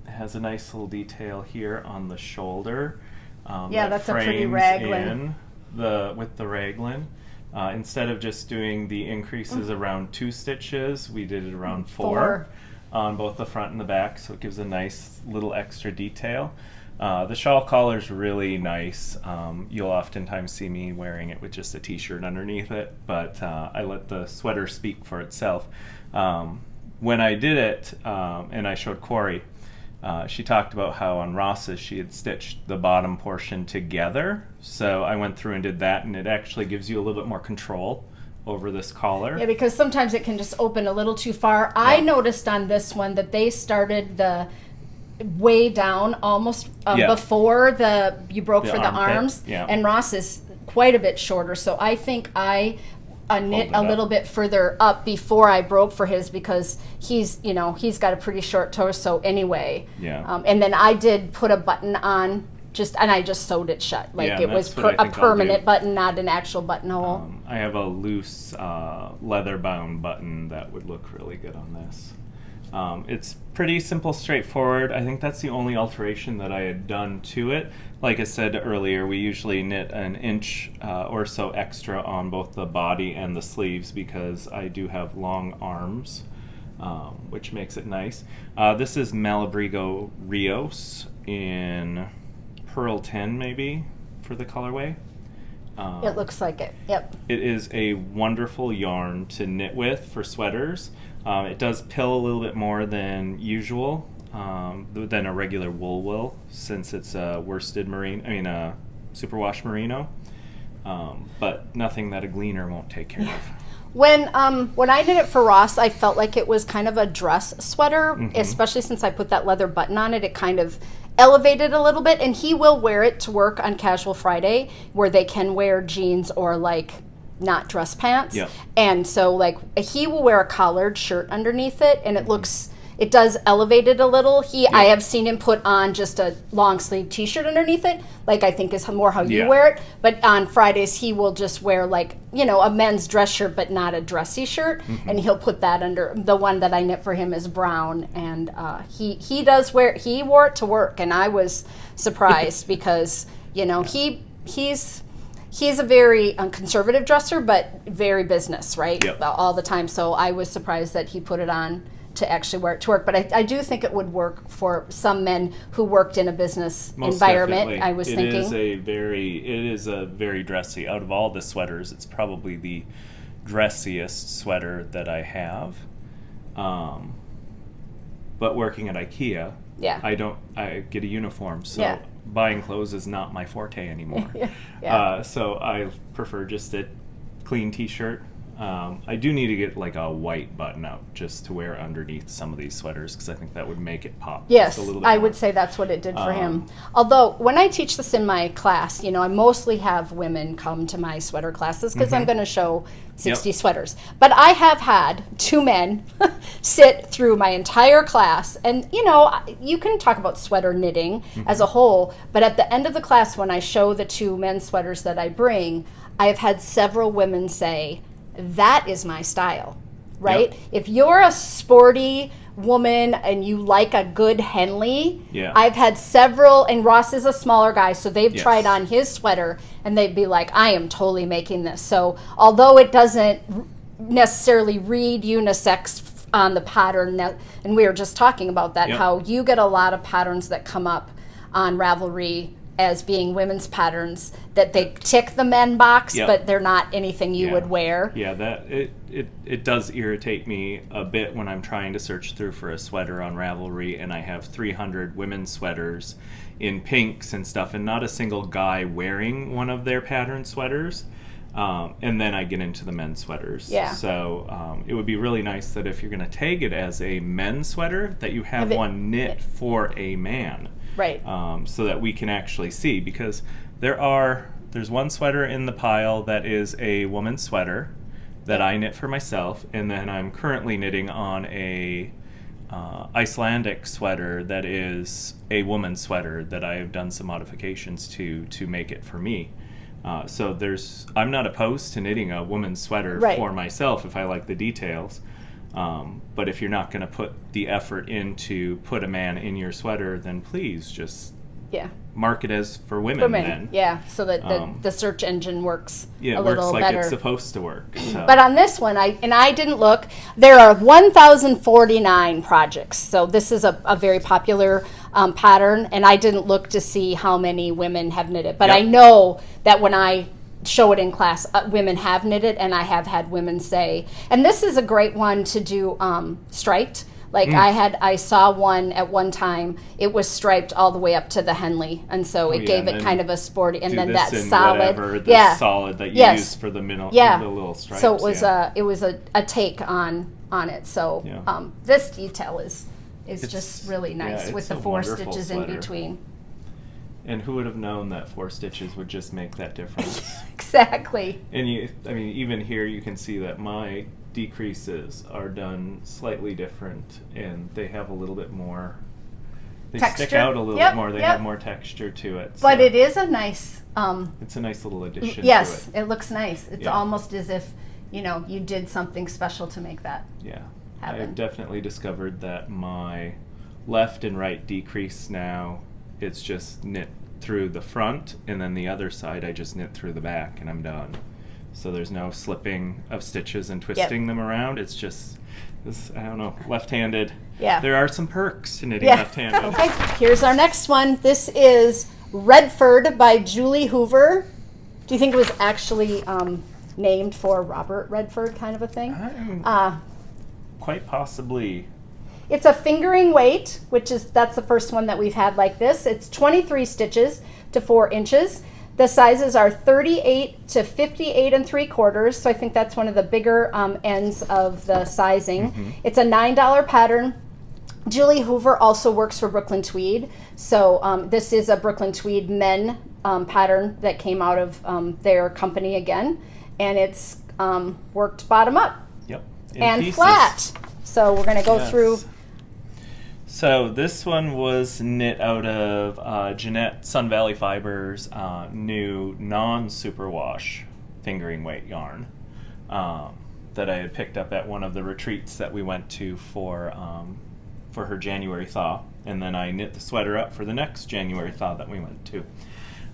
B: It has a nice little detail here on the shoulder.
A: That's a pretty raglan.
B: With the raglan. Instead of just doing the increases around 2 stitches, we did it around 4 on both the front and the back, so it gives a nice little extra detail. The shawl collar is really nice. You'll oftentimes see me wearing it with just a t-shirt underneath it, but I let the sweater speak for itself. When I did it, and I showed Corey, she talked about how on Ross's she had stitched the bottom portion together. So I went through and did that, and it actually gives you a little bit more control over this collar.
A: Yeah, because sometimes it can just open a little too far. Yeah. I noticed on this one that they started the way down almost before you broke for the arms. Yeah. And Ross is quite a bit shorter. So I think I knit a little bit further up before I broke for his because he's got a pretty short torso anyway.
B: Yeah.
A: And then I did put a button on and I just sewed it shut. It was a permanent button, not an actual buttonhole.
B: I have a loose leather bound button that would look really good on this. It's pretty simple, straightforward. I think that's the only alteration that I had done to it. Like I said earlier, we usually knit an inch or so extra on both the body and the sleeves because I do have long arms, which makes it nice. This is Malabrigo Rios in Pearl 10 maybe for the colorway.
A: It looks like it, yep.
B: It is a wonderful yarn to knit with for sweaters. It does pill a little bit more than usual, than a regular wool will, since it's a worsted superwash merino, but nothing that a gleaner won't take care of.
A: When I did it for Ross, I felt like it was kind of a dress sweater, especially since I put that leather button on it. It kind of elevated a little bit, and he will wear it to work on Casual Friday, where they can wear jeans or like not dress pants.
B: Yep.
A: And so like he will wear a collared shirt underneath it, and it does elevate it a little. I have seen him put on just a long sleeve t-shirt underneath it, like I think is more how you wear it. But on Fridays, he will just wear like, a men's dress shirt, but not a dressy shirt. And he'll put that under. The one that I knit for him is brown. And he wore it to work. And I was surprised because, he's a very conservative dresser, but very business, right?
B: Yep.
A: All the time. So I was surprised that he put it on to actually wear it to work. But I do think it would work for some men who worked in a business environment. Definitely. I was thinking.
B: It is a very dressy. Out of all the sweaters, it's probably the dressiest sweater that I have. But working at IKEA, I get a uniform, so buying clothes is not my forte anymore. So I prefer just a clean t-shirt. I do need to get like a white button up just to wear underneath some of these sweaters because I think that would make it pop.
A: Yes,
B: just a little bit
A: I
B: more.
A: would say that's what it did for him. Although when I teach this in my class, I mostly have women come to my sweater classes because I'm going to show 60 sweaters. But I have had 2 men sit through my entire class. And, you can talk about sweater knitting as a whole, but at the end of the class when I show the 2 men's sweaters that I bring, I have had several women say, that is my style, right? Yep. If you're a sporty woman and you like a good Henley, I've had several, and Ross is a smaller guy, so they've tried on his sweater and they'd be like, I am totally making this. So although it doesn't necessarily read unisex on the pattern, and we were just talking about that, how you get a lot of patterns that come up on Ravelry as being women's patterns that they tick the men box, but they're not anything you would wear.
B: Yeah, that it does irritate me a bit when I'm trying to search through for a sweater on Ravelry and I have 300 women's sweaters in pinks and stuff and not a single guy wearing one of their pattern sweaters. And then I get into the men's sweaters. Yeah. So it would be really nice that if you're going to tag it as a men's sweater, that you have one knit for a man.
A: Right.
B: So that we can actually see, because there's one sweater in the pile that is a woman's sweater that I knit for myself, and then I'm currently knitting on a Icelandic sweater that is a woman's sweater that I have done some modifications to make it for me. So I'm not opposed to knitting a woman's sweater for myself if I like the details. But if you're not going to put the effort in to put a man in your sweater, then please just mark it as for women. Then.
A: Yeah, so that the search engine works a little better.
B: It works like it's supposed to work. So.
A: But on this one, I didn't look. There are 1,049 projects, so this is a very popular pattern, and I didn't look to see how many women have knitted. But I know that when I show it in class, women have knitted, and I have had women say, and this is a great one to do striped. Like I saw one at one time, it was striped all the way up to the Henley, and so it gave it kind of a sporty, and then that solid,
B: solid that you use for the middle, the little stripes.
A: So it was a take on it. So this detail is just really nice with the 4 stitches
B: sweater.
A: In between.
B: And who would have known that 4 stitches would just make that difference?
A: Exactly.
B: And even here you can see that my decreases are done slightly different, and they have a little bit more. They
A: texture?
B: Stick out a little bit more. They have more texture to it.
A: But it is a nice.
B: It's a nice little addition.
A: Yes,
B: to it
A: looks nice. It's almost as if you did something special to make that.
B: Yeah,
A: happen.
B: I've definitely discovered that my left and right decrease now. It's just knit through the front, and then the other side I just knit through the back, and I'm done. So there's no slipping of stitches and twisting them around. It's just this, I don't know, left-handed. Yeah. There are some perks to knitting left-handed.
A: Okay, here's our next one. This is Redford by Julie Hoover. Do you think it was actually named for Robert Redford, kind of a thing?
B: Quite possibly.
A: It's a fingering weight, that's the first one that we've had like this. It's 23 stitches to 4 inches. The sizes are 38 to 58 and 3/4. So I think that's one of the bigger ends of the sizing. It's a $9 pattern. Julie Hoover also works for Brooklyn Tweed. So this is a Brooklyn Tweed men pattern that came out of their company again. And it's worked bottom up.
B: Yep.
A: And
B: pieces.
A: Flat. So we're going to go through.
B: So this one was knit out of Jeanette Sun Valley Fibers' new non-superwash fingering weight yarn that I had picked up at one of the retreats that we went to for her January thaw. And then I knit the sweater up for the next January thaw that we went to.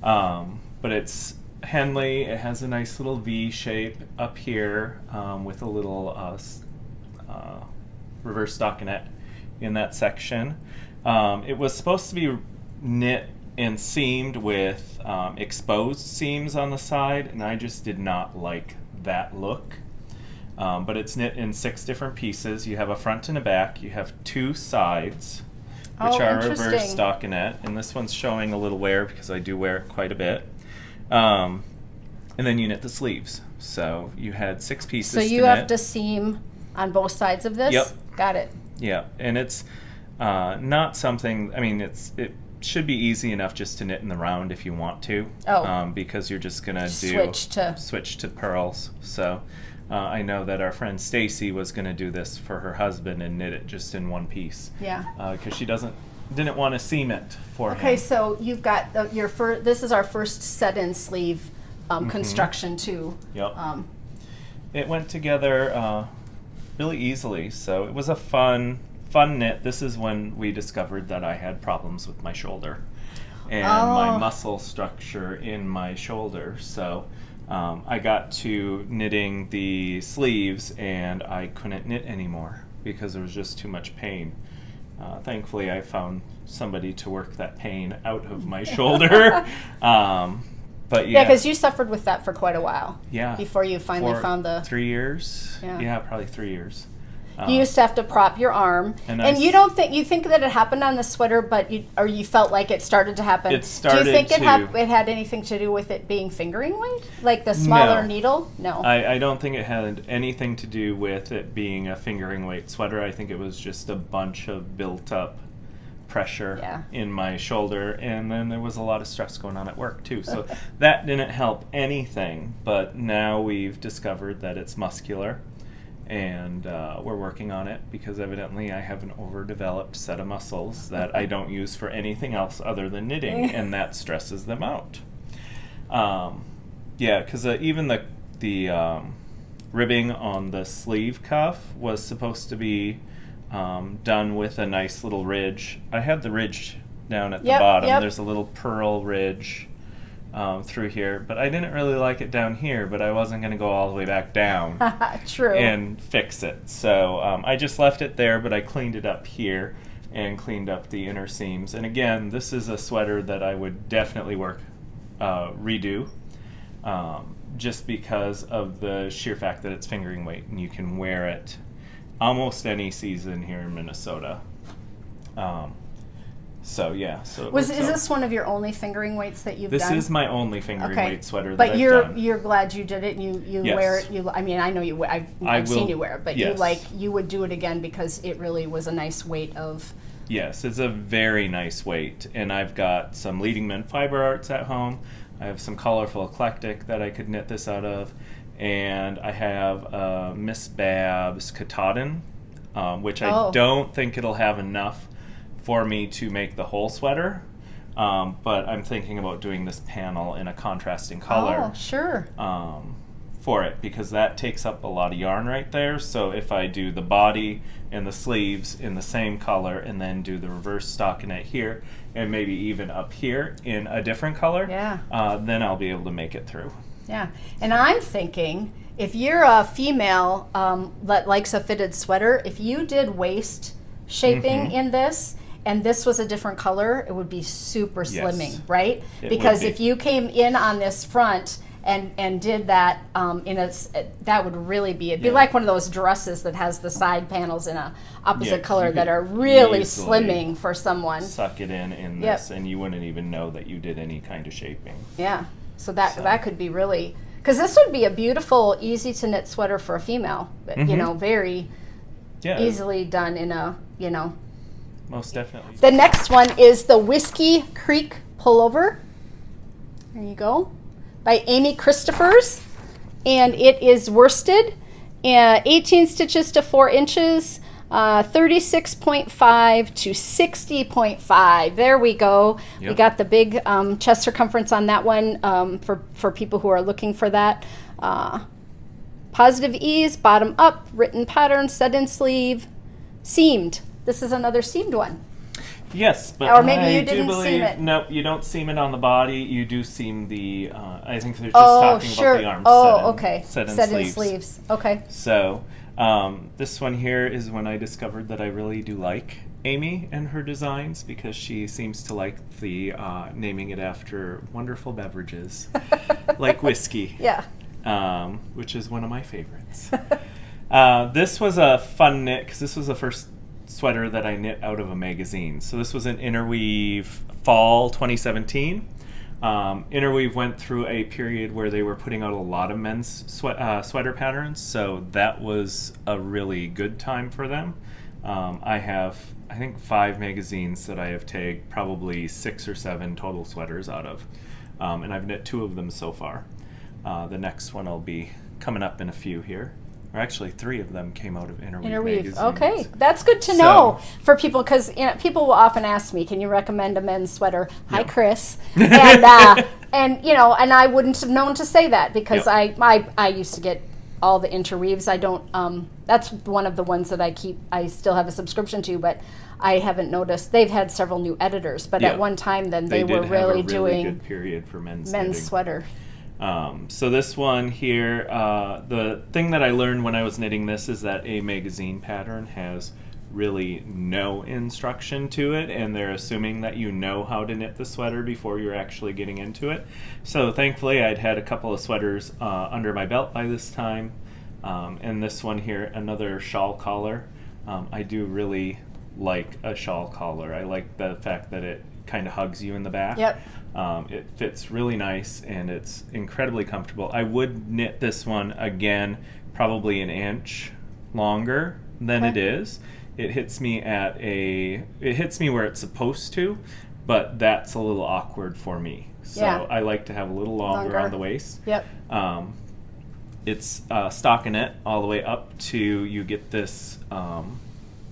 B: But it's Henley. It has a nice little V shape up here with a little reverse stockinette in that section. It was supposed to be knit and seamed with exposed seams on the side, and I just did not like that look. But it's knit in 6 different pieces. You have a front and a back. You have 2 sides, which are reverse stockinette, and this one's showing a little wear because I do wear it quite a bit. And then you knit the sleeves. So you had 6 pieces.
A: So you have to seam on both sides of this?
B: Yep.
A: Got it.
B: Yeah, and it's not something, I mean, it should be easy enough just to knit in the round if you want to. Because you're just going to switch to purls. So I know that our friend Stacy was going to do this for her husband and knit it just in one piece.
A: Yeah.
B: Because she didn't want to seam it for him.
A: Okay, so you've got this is our first set-in sleeve construction too.
B: Yep. It went together really easily, so it was a fun knit. This is when we discovered that I had problems with my shoulder and my muscle structure in my shoulder. So I got to knitting the sleeves and I couldn't knit anymore because there was just too much pain. Thankfully, I found somebody to work that pain out of my shoulder. But yeah,
A: because you suffered with that for quite a while.
B: Yeah.
A: Before you finally found the
B: 3 years. Yeah, probably 3 years.
A: You used to have to prop your arm, and you think that it happened on the sweater, but you felt like it started to happen.
B: It started.
A: Do you think it had anything to do with it being fingering weight, like the smaller needle? No.
B: I don't think it had anything to do with it being a fingering weight sweater. I think it was just a bunch of built up pressure in my shoulder, and then there was a lot of stress going on at work too, so that didn't help anything. But now we've discovered that it's muscular, and we're working on it because evidently I have an overdeveloped set of muscles that I don't use for anything else other than knitting, and that stresses them out. Because even the ribbing on the sleeve cuff was supposed to be done with a nice little ridge. I had the ridge down at the bottom. There's a little purl ridge through here, but I didn't really like it down here, but I wasn't going to go all the way back down and fix it. So I just left it there, but I cleaned it up here and cleaned up the inner seams. And again, this is a sweater that I would definitely redo, just because of the sheer fact that it's fingering weight and you can wear it almost any season here in Minnesota. Is this one of your only fingering weights that you've done? This is my only fingering weight sweater that I've done. But
A: you're glad you did it, and you wear it. I know you. I've seen you wear it, but you would do it again because it really was a nice weight of.
B: Yes, it's a very nice weight, and I've got some Leading Men fiber arts at home. I have some Colorful Eclectic that I could knit this out of. And I have Miss Babs Katahdin, which I don't think it'll have enough for me to make the whole sweater. But I'm thinking about doing this panel in a contrasting color.
A: Oh, sure.
B: For it, because that takes up a lot of yarn right there. So if I do the body and the sleeves in the same color and then do the reverse stockinette here and maybe even up here in a different color, then I'll be able to make it through.
A: Yeah, and I'm thinking, if you're a female that likes a fitted sweater, if you did waist shaping in this, and this was a different color, it would be super slimming, right? Because if you came in on this front and did that that would really be, it'd be like one of those dresses that has the side panels in a opposite color that are really slimming for someone.
B: Suck it in this, and you wouldn't even know that you did any kind of shaping.
A: Yeah. So that could be really, because this would be a beautiful, easy to knit sweater for a female. You know, very easily done in a, you know.
B: Most definitely.
A: The next one is the Whiskey Creek Pullover. There you go. By Amy Christoffers. And it is worsted, 18 stitches to 4 inches, 36.5 to 60.5. There we go. Yep. We got the big chest circumference on that one for people who are looking for that. Positive ease, bottom up, written pattern, set in sleeve, seamed. This is another seamed one.
B: Yes, but
A: or maybe
B: I
A: you didn't
B: do believe,
A: seam it.
B: No, you don't seam it on the body. You do seam the, I think they're just talking about the arms.
A: Okay. Set in sleeves. Okay.
B: So, this one here is when I discovered that I really do like Amy and her designs, because she seems to like the naming it after wonderful beverages, like whiskey.
A: Yeah.
B: Which is one of my favorites. This was a fun knit, because this was the first sweater that I knit out of a magazine. So this was an Interweave fall 2017. Interweave went through a period where they were putting out a lot of men's sweater patterns, so that was a really good time for them. I have, I think, 5 magazines that I have tagged probably 6 or 7 total sweaters out of, and I've knit 2 of them so far. The next one will be coming up in a few here. Or actually, 3 of them came out of Interweave magazines.
A: Okay, that's good to know for people, because people will often ask me, "Can you recommend a men's sweater?" Hi, Chris, and you know, and I wouldn't have known to say that, because I used to get all the Interweaves. I don't. That's one of the ones that I still have a subscription to, but I haven't noticed. They've had several new editors, but at one time, then they were really doing
B: good period for men's
A: sweater.
B: So this one here, the thing that I learned when I was knitting this is that a magazine pattern has really no instruction to it, and they're assuming that you know how to knit the sweater before you're actually getting into it. So thankfully I'd had a couple of sweaters under my belt by this time, and this one here, another shawl collar. I do really like a shawl collar. I like the fact that it kind of hugs you in the back.
A: Yep.
B: It fits really nice, and it's incredibly comfortable. I would knit this one again probably an inch longer than it is. It hits me where it's supposed to, but that's a little awkward for me. So I like to have a little longer on the waist.
A: Yep.
B: It's stockinette all the way up to, you get this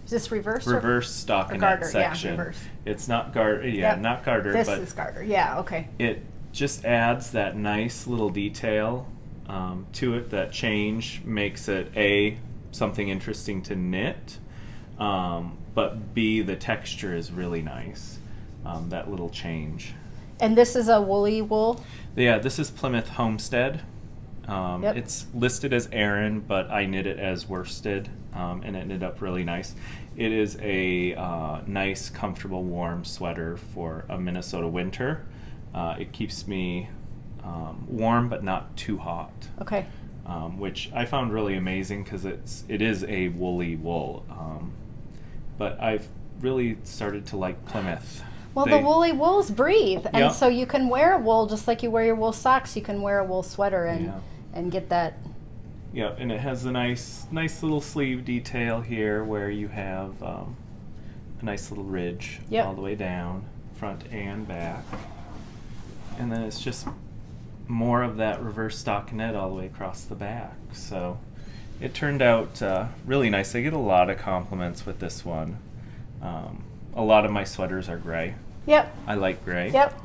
A: is this reverse
B: stockinette section.
A: Yeah, reverse.
B: It's not garter, not garter.
A: This is garter, okay.
B: It just adds that nice little detail to it. That change makes it something interesting to knit, but B, the texture is really nice. That little change.
A: And this is a woolly wool?
B: Yeah, this is Plymouth Homestead. It's listed as Aran, but I knit it as worsted, and it knit up really nice. It is a nice, comfortable, warm sweater for a Minnesota winter. It keeps me warm, but not too hot.
A: Okay.
B: Which I found really amazing, because it is a woolly wool. But I've really started to like Plymouth.
A: Well, the woolly wools breathe, and so you can wear a wool just like you wear your wool socks. You can wear a wool sweater and get that.
B: Yeah, and it has a nice little sleeve detail here, where you have a nice little ridge all the way down, front and back. And then it's just more of that reverse stockinette all the way across the back. So it turned out really nice. I get a lot of compliments with this one. A lot of my sweaters are gray.
A: Yep.
B: I like gray.
A: Yep.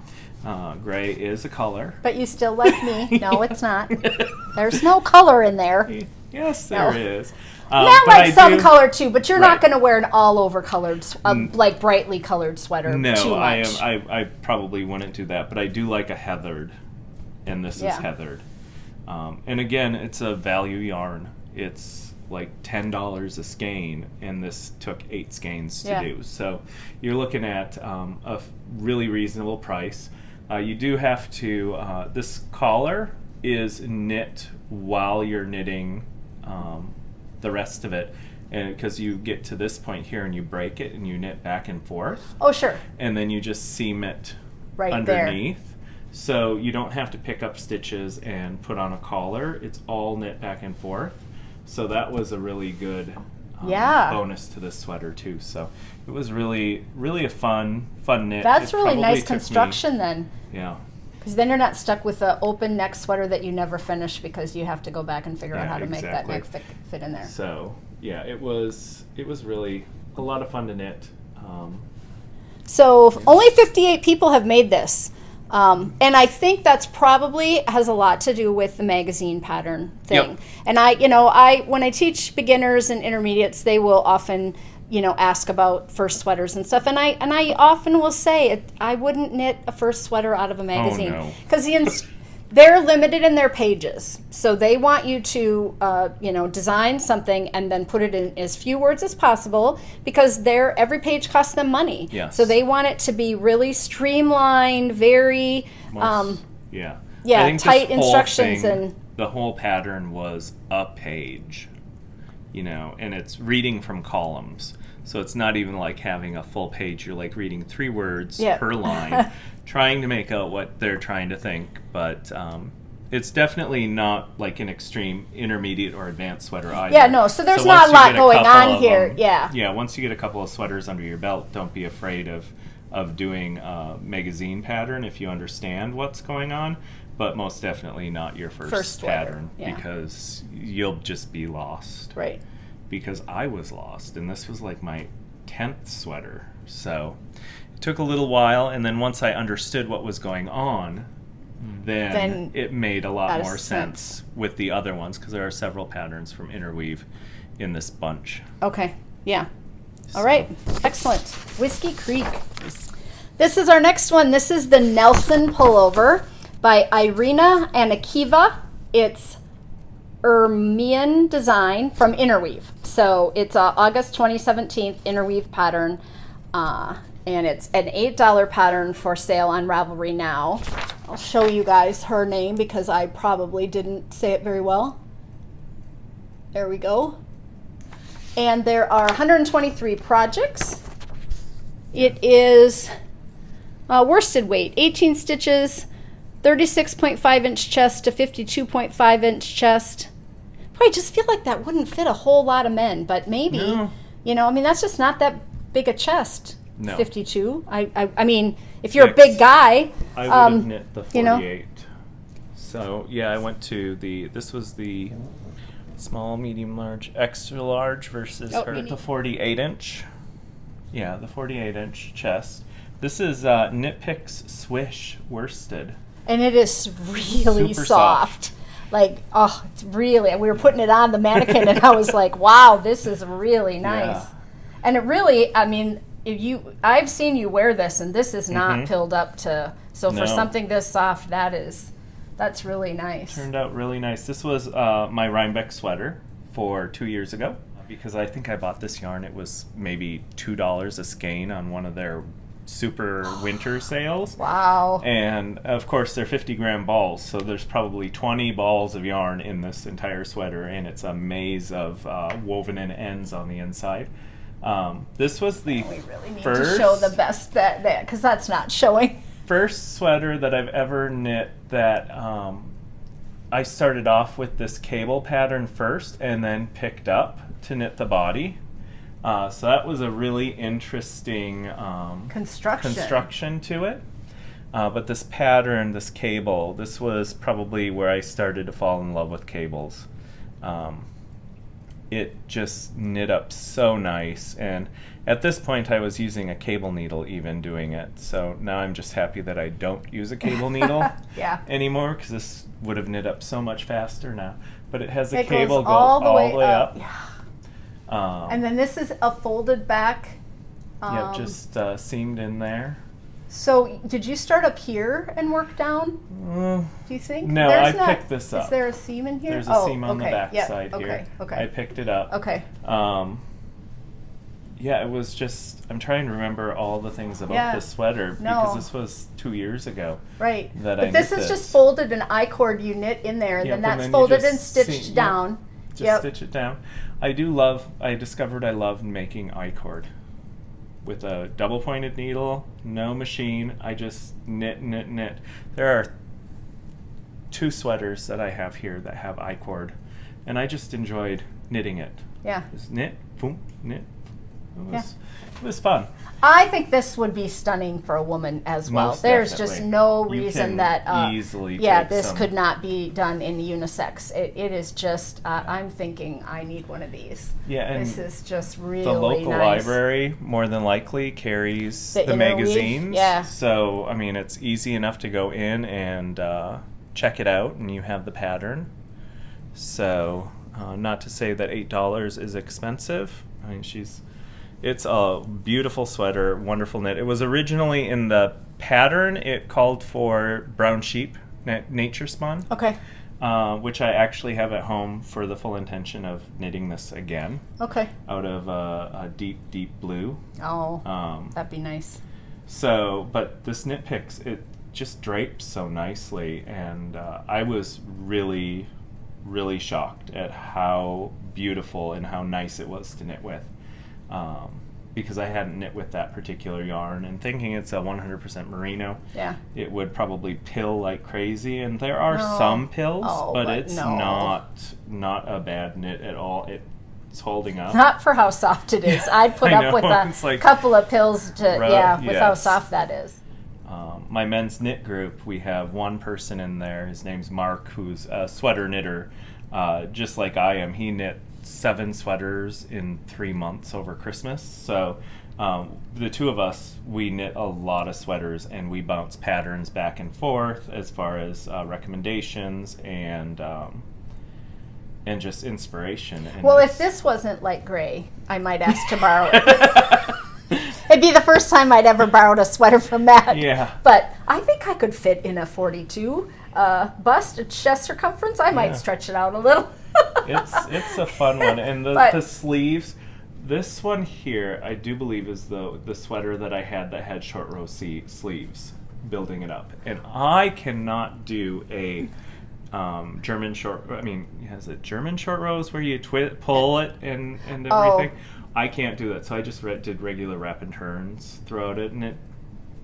B: Gray is a color.
A: But you still like me. No, it's not. There's no color in there.
B: Yes, there is.
A: I like some color too, but you're not going to wear an all-over colored, like brightly colored sweater.
B: No,
A: too much.
B: I probably wouldn't do that, but I do like a heathered, and this is heathered. And again, it's a value yarn. It's like $10 a skein, and this took 8 skeins to do. So you're looking at a really reasonable price. You do have to, this collar is knit while you're knitting the rest of it, and because you get to this point here and you break it and you knit back and forth.
A: Oh, sure.
B: And then you just seam it
A: right
B: underneath.
A: there.
B: So you don't have to pick up stitches and put on a collar. It's all knit back and forth. So that was a really good bonus to this sweater too. So it was really, really a fun knit.
A: That's really nice construction then.
B: Yeah.
A: Because then you're not stuck with an open neck sweater that you never finish because you have to go back and figure out how to make that neck fit in there.
B: So yeah, it was really a lot of fun to knit.
A: So only 58 people have made this. And I think that's probably has a lot to do with the magazine pattern thing.
B: Yep.
A: And when I teach beginners and intermediates, they will often, ask about first sweaters and stuff. And I often will say I wouldn't knit a first sweater out of a magazine because they're limited in their pages. So they want you to, design something and then put it in as few words as possible because every page costs them money.
B: Yes.
A: So they want it to be really streamlined, very,
B: I think
A: tight instructions.
B: The whole pattern was a page, and it's reading from columns. So it's not even like having a full page. You're like reading 3 words per line, trying to make out what they're trying to think. But it's definitely not like an extreme intermediate or advanced sweater either.
A: Yeah, no. So there's not a lot going on here.
B: Yeah, once you get a couple of sweaters under your belt, don't be afraid of doing a magazine pattern if you understand what's going on. But most definitely not your first pattern because you'll just be lost.
A: Right.
B: Because I was lost, and this was like my 10th sweater. So it took a little while, and then once I understood what was going on, then it made a lot more sense with the other ones, because there are several patterns from Interweave in this bunch.
A: Okay, yeah. All right, excellent. Whiskey Creek. This is our next one. This is the Nelson Pullover by Irina Anikeeva. It's Ermian design from Interweave. So it's August 2017 Interweave pattern, and it's an $8 pattern for sale on Ravelry now. I'll show you guys her name because I probably didn't say it very well. There we go. And there are 123 projects. It is worsted weight, 18 stitches, 36.5 inch chest to 52.5 inch chest. Boy, I just feel like that wouldn't fit a whole lot of men, but maybe, that's just not that big a chest.
B: No.
A: 52. I mean, if you're a big guy,
B: I would have knit the 48. So yeah, I went to this was the small, medium, large, extra large versus the 48 inch. Yeah, the 48 inch chest. This is Knit Picks Swish worsted. And it is really soft.
A: Like, it's really, we were putting it on the mannequin and I was like, wow, this is really nice. Yeah. And it really, I mean, I've seen you wear this and this is not pilled up for something this soft, that's really nice.
B: Turned out really nice. This was my Rhinebeck sweater for 2 years ago because I think I bought this yarn. It was maybe $2 a skein on one of their super winter sales.
A: Wow.
B: And of course they're 50-gram balls, so there's probably 20 balls of yarn in this entire sweater, and it's a maze of woven in ends on the inside. This was the
A: we really need to show the best that because that's not showing.
B: First sweater that I've ever knit that I started off with this cable pattern first and then picked up to knit the body. So that was a really interesting construction to it. But this pattern, this cable, this was probably where I started to fall in love with cables. It just knit up so nice, and at this point I was using a cable needle even doing it. So now I'm just happy that I don't use a cable needle anymore, because this would have knit up so much faster now. But it has a cable go all the way up.
A: Yeah. And then this is a folded back.
B: Just seamed in there.
A: So did you start up here and work down? Do you think?
B: No, I picked this up.
A: Is there a seam in here?
B: There's a seam on the back side here.
A: Okay.
B: I picked it up.
A: Okay.
B: It was just, I'm trying to remember all the things about this sweater because this was 2 years ago.
A: Right. But this is just folded an I-cord you knit in there, and then that's folded and stitched down.
B: Just stitch it down. I discovered I love making I-cord. with a double pointed needle, no machine. I just knit. There are 2 sweaters that I have here that have I-cord, and I just enjoyed knitting it.
A: Yeah.
B: Just knit, boom, knit. It was fun.
A: I think this would be stunning for a woman as well.
B: Most
A: There's
B: definitely.
A: just no
B: You
A: reason
B: can
A: that
B: easily
A: this
B: take
A: could not be done in unisex. It is just I'm thinking I need one of these.
B: Yeah, and
A: this is just really
B: the local
A: nice.
B: library more than likely carries the
A: Interweave,
B: magazines.
A: yeah.
B: So I mean, it's easy enough to go in and check it out, and you have the pattern. So not to say that $8 is expensive. I mean, it's a beautiful sweater, wonderful knit. It was originally in the pattern, it called for brown sheep, nature spun.
A: Okay.
B: Which I actually have at home for the full intention of knitting this again.
A: Okay.
B: Out of a deep, deep blue.
A: Oh, that'd be nice.
B: So, but this knit picks, it just drapes so nicely, and I was really, really shocked at how beautiful and how nice it was to knit with. Because I hadn't knit with that particular yarn, and thinking it's a 100% merino, it would probably pill like crazy, and there are some pills, but it's not a bad knit at all. It's holding up.
A: Not for how soft it is. I'd put up with a couple of pills with how soft that is.
B: My men's knit group, we have one person in there. His name's Mark, who's a sweater knitter, just like I am. He knit 7 sweaters in 3 months over Christmas. So the 2 of us, we knit a lot of sweaters, and we bounce patterns back and forth as far as recommendations and just inspiration. And
A: well, if this wasn't light gray, I might ask to borrow it. It'd be the first time I'd ever borrowed a sweater from Matt.
B: Yeah.
A: But I think I could fit in a 42 bust, a chest circumference. I might stretch it out a little.
B: It's a fun one, and the sleeves. This one here, I do believe, is the sweater that I had short row sleeves, building it up, and I cannot do a German short. I mean, has it German short rows where you pull it and everything? I can't do that, so I just did regular wrap and turns throughout it, and it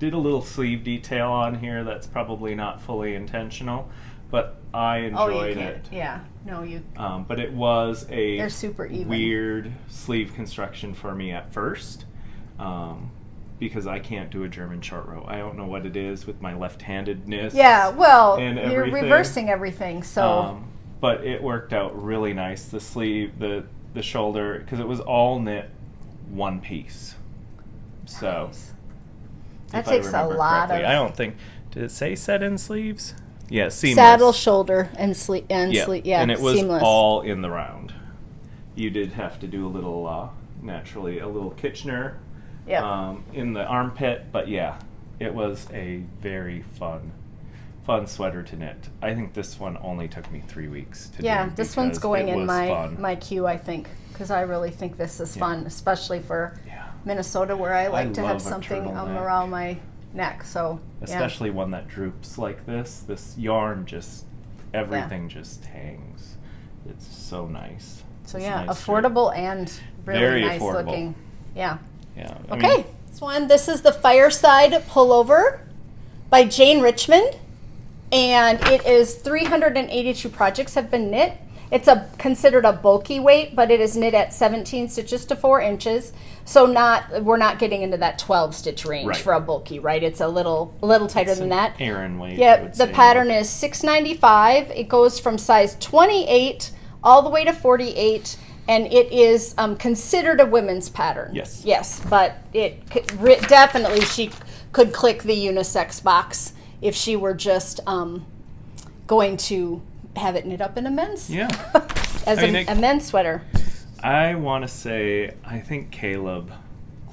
B: did a little sleeve detail on here that's probably not fully intentional, but I enjoyed it.
A: Yeah, no, you.
B: But it was
A: They're super even.
B: Weird sleeve construction for me at first, because I can't do a German short row. I don't know what it is with my left-handedness.
A: Yeah, well,
B: and
A: you're reversing everything, so.
B: But it worked out really nice. The sleeve, the shoulder, because it was all knit one piece. So.
A: Nice. That takes a lot
B: correctly.
A: of.
B: I don't think. Did it say set-in sleeves? Yeah, seamless.
A: Saddle, shoulder, and sleeve. Yeah,
B: and it was
A: seamless.
B: all in the round. You did have to do a little, naturally, a little Kitchener in the armpit, but yeah, it was a very fun sweater to knit. I think this one only took me 3 weeks to do.
A: Yeah, this one's going in
B: fun.
A: my queue, I think, because I really think this is fun, especially for Minnesota, where I like to have something around my neck. So
B: especially one that droops like this. This yarn just everything just hangs. It's so nice.
A: So nice affordable and really
B: very
A: nice
B: affordable.
A: Looking. Yeah.
B: Yeah.
A: Okay. This is the Fireside Pullover by Jane Richmond, and it is 382 projects have been knit. It's considered a bulky weight, but it is knit at 17 stitches to 4 inches. So we're not getting into that 12 stitch range for a bulky, right? It's a little tighter than that.
B: Aran weight.
A: Yeah, the pattern is $6.95. It goes from size 28 all the way to 48, and it is considered a women's pattern.
B: Yes.
A: Yes, but definitely she could click the unisex box if she were just going to have it knit up in a men's.
B: Yeah.
A: a men's sweater.
B: I want to say, I think Caleb,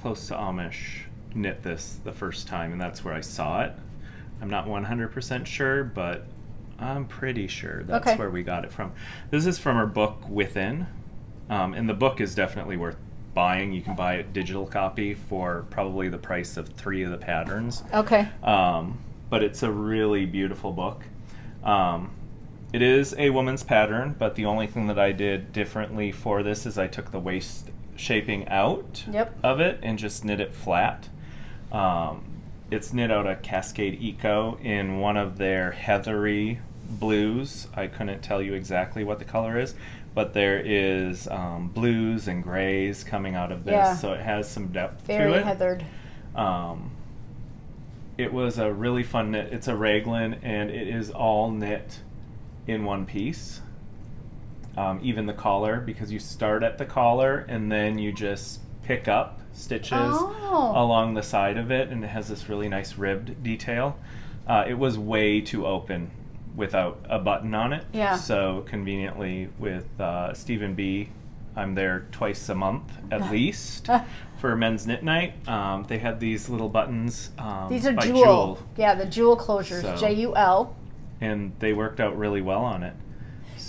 B: close to Amish, knit this the first time, and that's where I saw it. I'm not 100% sure, but I'm pretty sure that's where we got it from. This is from her book, Within, and the book is definitely worth buying. You can buy a digital copy for probably the price of 3 of the patterns.
A: Okay.
B: But it's a really beautiful book. It is a woman's pattern, but the only thing that I did differently for this is I took the waist shaping out of it and just knit it flat. It's knit out of Cascade Eco in one of their heathery blues. I couldn't tell you exactly what the color is, but there is blues and grays coming out of this, so it has some depth to it.
A: Very heathered.
B: It was a really fun knit. It's a raglan, and it is all knit in one piece. Even the collar, because you start at the collar and then you just pick up stitches along the side of it, and it has this really nice ribbed detail. It was way too open without a button on it. So conveniently with Stephen B, I'm there twice a month at least for men's knit night. They had these little buttons.
A: These are
B: by
A: Jewel. Yeah, the Jewel closures, so, Jul.
B: And they worked out really well on it.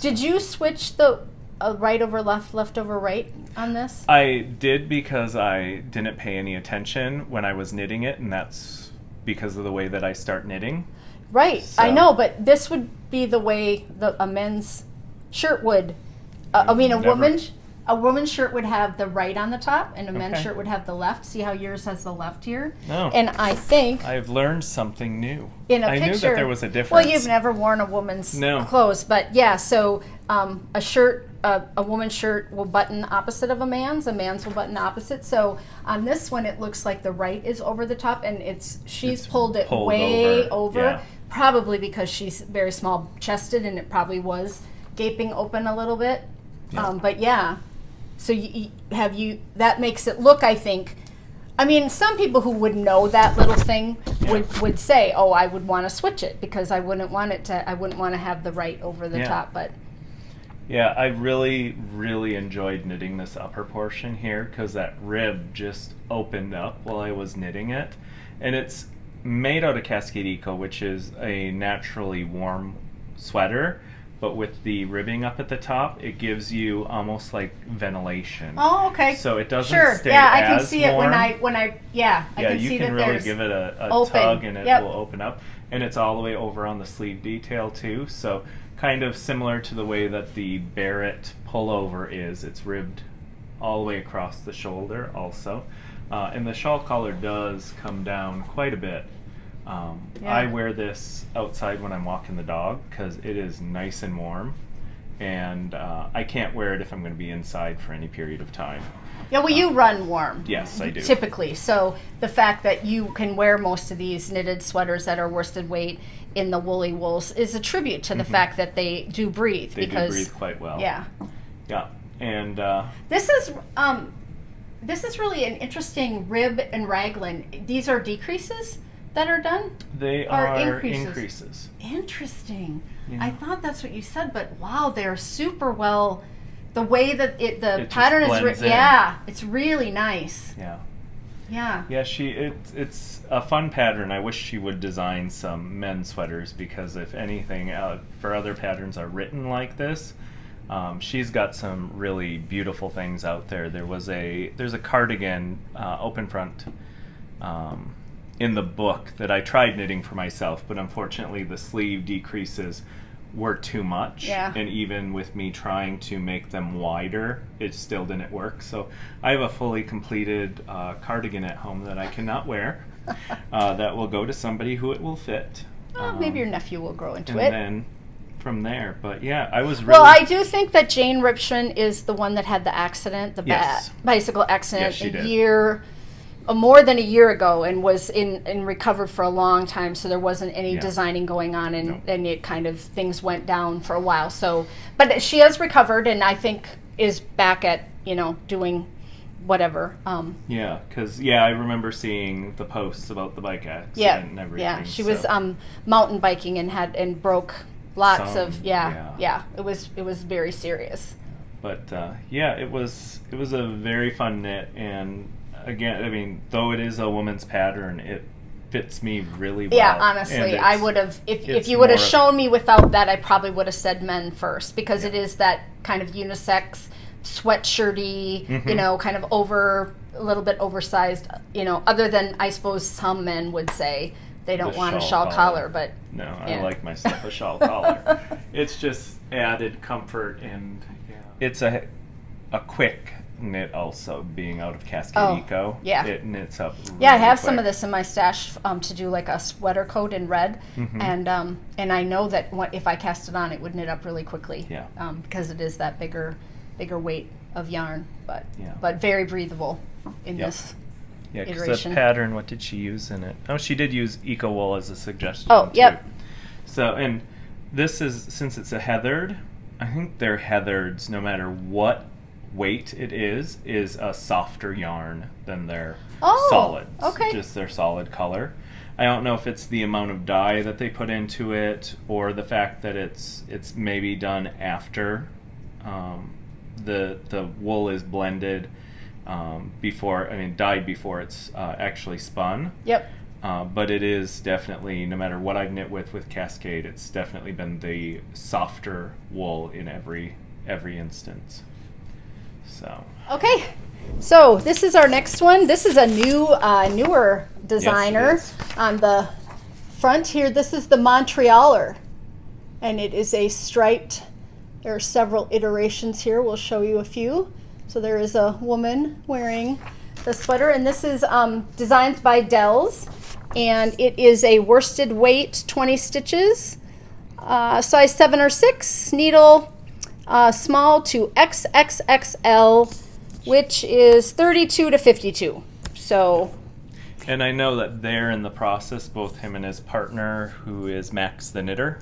A: Did you switch the right over left, left over right on this?
B: I did, because I didn't pay any attention when I was knitting it, and that's because of the way that I start knitting.
A: Right, so. I know, but this would be the way a men's shirt would. A woman's shirt would have the right on the top, and a men's shirt would have the left. See how yours has the left here?
B: No.
A: And I think
B: I've learned something new.
A: I
B: knew that there was a difference.
A: Well, you've never worn a woman's clothes, but yeah. So a shirt, a woman's shirt will button opposite of a man's will button opposite. So on this one, it looks like the right is over the top, and she's pulled it way over. Probably because she's very small chested, and it probably was gaping open a little bit. But yeah. So that makes it look, I think, I mean, some people who would know that little thing would say, oh, I would want to switch it because I wouldn't want to have the right over the top. But
B: yeah, I really, really enjoyed knitting this upper portion here because that rib just opened up while I was knitting it. And it's made out of Cascade Eco, which is a naturally warm sweater. But with the ribbing up at the top, it gives you almost like ventilation.
A: Oh, okay.
B: So it doesn't stay
A: I can
B: as
A: see
B: warm.
A: it when I can see
B: you can
A: that
B: really give it a tug and it will open up. And it's all the way over on the sleeve detail too. So kind of similar to the way that the Barrett pullover is. It's ribbed all the way across the shoulder also. And the shawl collar does come down quite a bit. I wear this outside when I'm walking the dog because it is nice and warm, and I can't wear it if I'm going to be inside for any period of time.
A: Yeah, well, you run warm.
B: Yes, I do.
A: Typically. So the fact that you can wear most of these knitted sweaters that are worsted weight in the woolly wools is a tribute to the fact that they do breathe.
B: They do breathe quite well.
A: Yeah.
B: Yeah, and
A: this is really an interesting rib and raglan. These are decreases that are done?
B: They are increases.
A: Interesting. Yeah. I thought that's what you said, but wow, they're super well. The way that the pattern is written, it's really nice.
B: Yeah.
A: Yeah.
B: Yeah, it's a fun pattern. I wish she would design some men's sweaters because if anything, for other patterns are written like this, she's got some really beautiful things out there. There's a cardigan open front. In the book that I tried knitting for myself, but unfortunately the sleeve decreases were too much.
A: Yeah.
B: And even with me trying to make them wider, it still didn't work. So I have a fully completed cardigan at home that I cannot wear. That will go to somebody who it will fit.
A: Maybe your nephew will grow into it.
B: And then from there, but yeah, I was really...
A: Well, I do think that Jane Richmond is the one that had the accident, bicycle accident, more than a year ago, and was in recovered for a long time, so there wasn't any designing going on, and it kind of, things went down for a while. So, but she has recovered, and I think is back at, doing whatever.
B: Because I remember seeing the posts about the bike accident and everything.
A: Yeah, she was mountain biking and broke lots of it was very serious.
B: But it was a very fun knit, and again, I mean, though it is a woman's pattern, it fits me really well.
A: Yeah, honestly, I would have, if you would have shown me without that, I probably would have said men first, because it is that kind of unisex, sweatshirty, kind of a little bit oversized, other than, I suppose, some men would say they don't want a shawl collar, but...
B: No, I like myself a shawl collar. It's just added comfort, and it's a quick knit also, being out of Cascade Eco.
A: Yeah.
B: It knits up really
A: Yeah, I have
B: quick.
A: some of this in my stash to do like a sweater coat in red, and I know that if I cast it on, it would knit up really quickly.
B: Yeah.
A: Because it is that bigger weight of yarn, but
B: Yeah.
A: but very breathable in this
B: Yeah, because
A: iteration.
B: the pattern, what did she use in it? Oh, she did use Eco Wool as a suggestion.
A: Oh,
B: too.
A: yep.
B: So, and this is, since it's a heathered, I think their heathereds, no matter what weight it is a softer yarn than their solids.
A: Okay.
B: Just their solid color. I don't know if it's the amount of dye that they put into it, or the fact that it's maybe done after the wool is blended dyed before it's actually spun.
A: Yep.
B: But it is definitely, no matter what I've knit with Cascade, it's definitely been the softer wool in every instance. So.
A: Okay, so this is our next one. This is a newer designer.
B: Yes, it is.
A: On the front here. This is the Montrealer, and it is a striped. There are several iterations here. We'll show you a few. So there is a woman wearing the sweater, and this is designed by Delz, and it is a worsted weight, 20 stitches, size 7 or 6, needle small to XXXL, which is 32 to 52. So.
B: And I know that they're in the process, both him and his partner, who is Max the Knitter,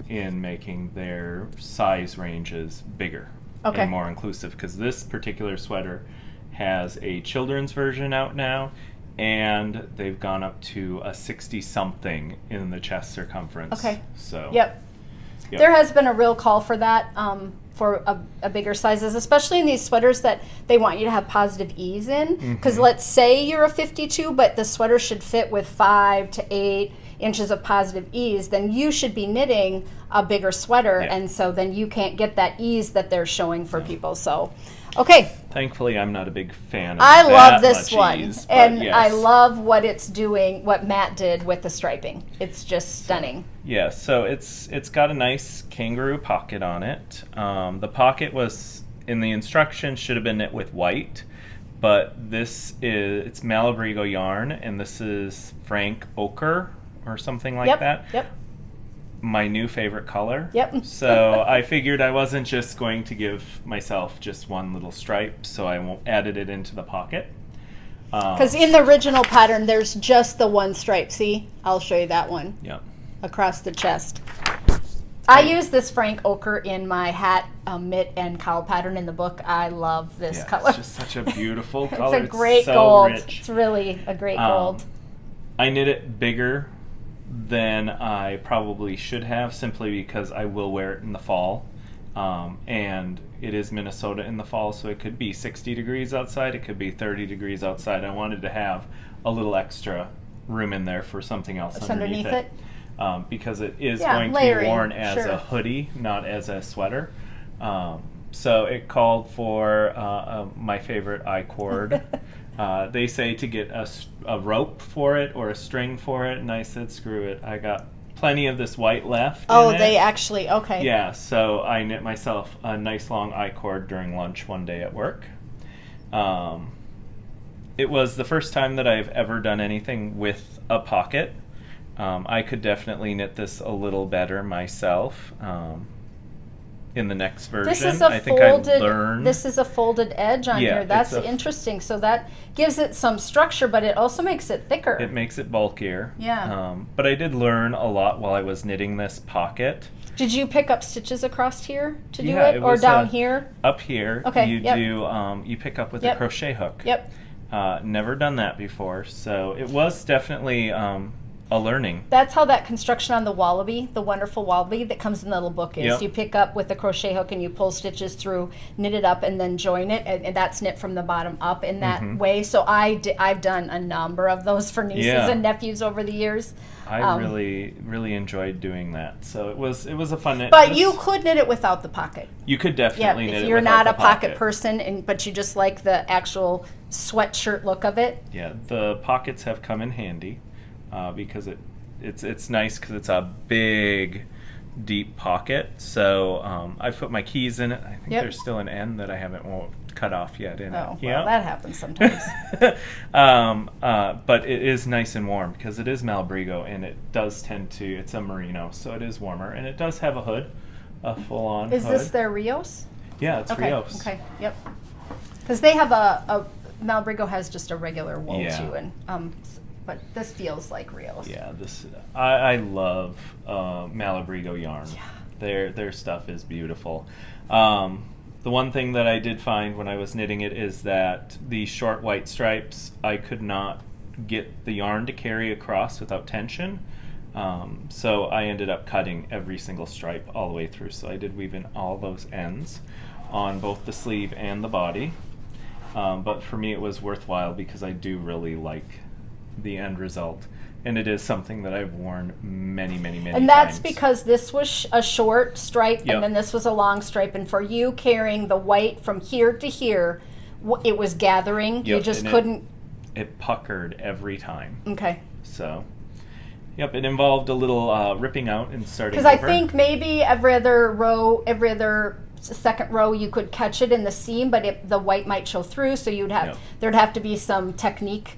B: in making their size ranges bigger.
A: Okay.
B: And more inclusive, because this particular sweater has a children's version out now, and they've gone up to a 60-something in the chest circumference.
A: Okay.
B: So.
A: Yep. There has been a real call for that, for a bigger sizes, especially in these sweaters that they want you to have positive ease in. Because let's say you're a 52, but the sweater should fit with 5 to 8 inches of positive ease, then you should be knitting a bigger sweater, and so then you can't get that ease that they're showing for people. So, okay.
B: Thankfully, I'm not a big fan of
A: I
B: that
A: love this
B: much
A: one,
B: ease,
A: and
B: yes.
A: I love what it's doing, what Matt did with the striping. It's just stunning.
B: Yeah, so it's got a nice kangaroo pocket on it. The pocket was, in the instructions, should have been knit with white, but it's Malabrigo yarn, and this is Frank Ochre or something like that.
A: Yep.
B: My new favorite color.
A: Yep.
B: So I figured I wasn't just going to give myself just one little stripe, so I added it into the pocket.
A: Because in the original pattern, there's just the one stripe. See? I'll show you that one.
B: Yep.
A: Across the chest. I use this Frank Ochre in my hat, mitt, and cowl pattern in the book. I love this color.
B: It's just such a beautiful color.
A: It's a great
B: so
A: gold.
B: Rich.
A: It's really a great gold.
B: I knit it bigger than I probably should have, simply because I will wear it in the fall. And it is Minnesota in the fall, so it could be 60 degrees outside, it could be 30 degrees outside. I wanted to have a little extra room in there for something else underneath it. Because it is going
A: layering,
B: to be worn as a hoodie, not as a sweater. So it called for my favorite I-cord. They say to get a rope for it or a string for it, and I said, screw it. I got plenty of this white left.
A: Oh, they actually, okay.
B: Yeah, so I knit myself a nice long I-cord during lunch one day at work. It was the first time that I've ever done anything with a pocket. I could definitely knit this a little better myself. In the next version,
A: This is a
B: I think I learned.
A: This is a folded edge on
B: Yeah,
A: here. That's
B: it's
A: interesting. So that gives it some structure, but it also makes it thicker.
B: It makes it bulkier.
A: Yeah.
B: But I did learn a lot while I was knitting this pocket.
A: Did you pick up stitches across here to do
B: Yeah,
A: it,
B: it
A: or
B: was,
A: down here?
B: Up here,
A: Okay,
B: you
A: yep.
B: do. You pick up with a crochet hook.
A: Yep.
B: Never done that before, so it was definitely a learning.
A: That's how that construction on the wallaby, the wonderful wallaby that comes in the little book is.
B: Yep.
A: You pick up with the crochet hook and you pull stitches through, knit it up, and then join it, and that's knit from the bottom up in that way. So I've done a number of those for nieces and nephews over the years.
B: I really enjoyed doing that. So it was a fun knit.
A: But you could knit it without the pocket.
B: You could definitely knit it
A: if you're
B: without
A: not a
B: the
A: pocket person, but you just like the actual sweatshirt look of it.
B: Yeah, the pockets have come in handy because it's nice because it's a big deep pocket. So I've put my keys in it. I think
A: Yep.
B: there's still an end that I haven't cut off yet in it.
A: Well, that happens sometimes.
B: But it is nice and warm because it is Malabrigo, and it does tend to, it's a merino, so it is warmer. And it does have a hood, a full-on
A: Is
B: hood.
A: this their Rios?
B: Yeah, it's
A: Okay.
B: Rios.
A: Okay. Yep. Because they have a Malabrigo has just a regular wool too, and but this feels like Rios.
B: Yeah, I love Malabrigo yarn.
A: Yeah.
B: Their stuff is beautiful. The one thing that I did find when I was knitting it is that the short white stripes, I could not get the yarn to carry across without tension. So I ended up cutting every single stripe all the way through. So I did weave in all those ends on both the sleeve and the body. But for me it was worthwhile because I do really like the end result. And it is something that I've worn many times.
A: And that's because this was a short stripe,
B: Yep.
A: and then this was a long stripe. And for you carrying the white from here to here, it was gathering.
B: Yep,
A: You just
B: and
A: couldn't.
B: It puckered every time.
A: Okay.
B: So, yep, it involved a little ripping out and starting
A: Because I
B: over.
A: think maybe every other second row you could catch it in the seam, but the white might show through. So there'd have to be some technique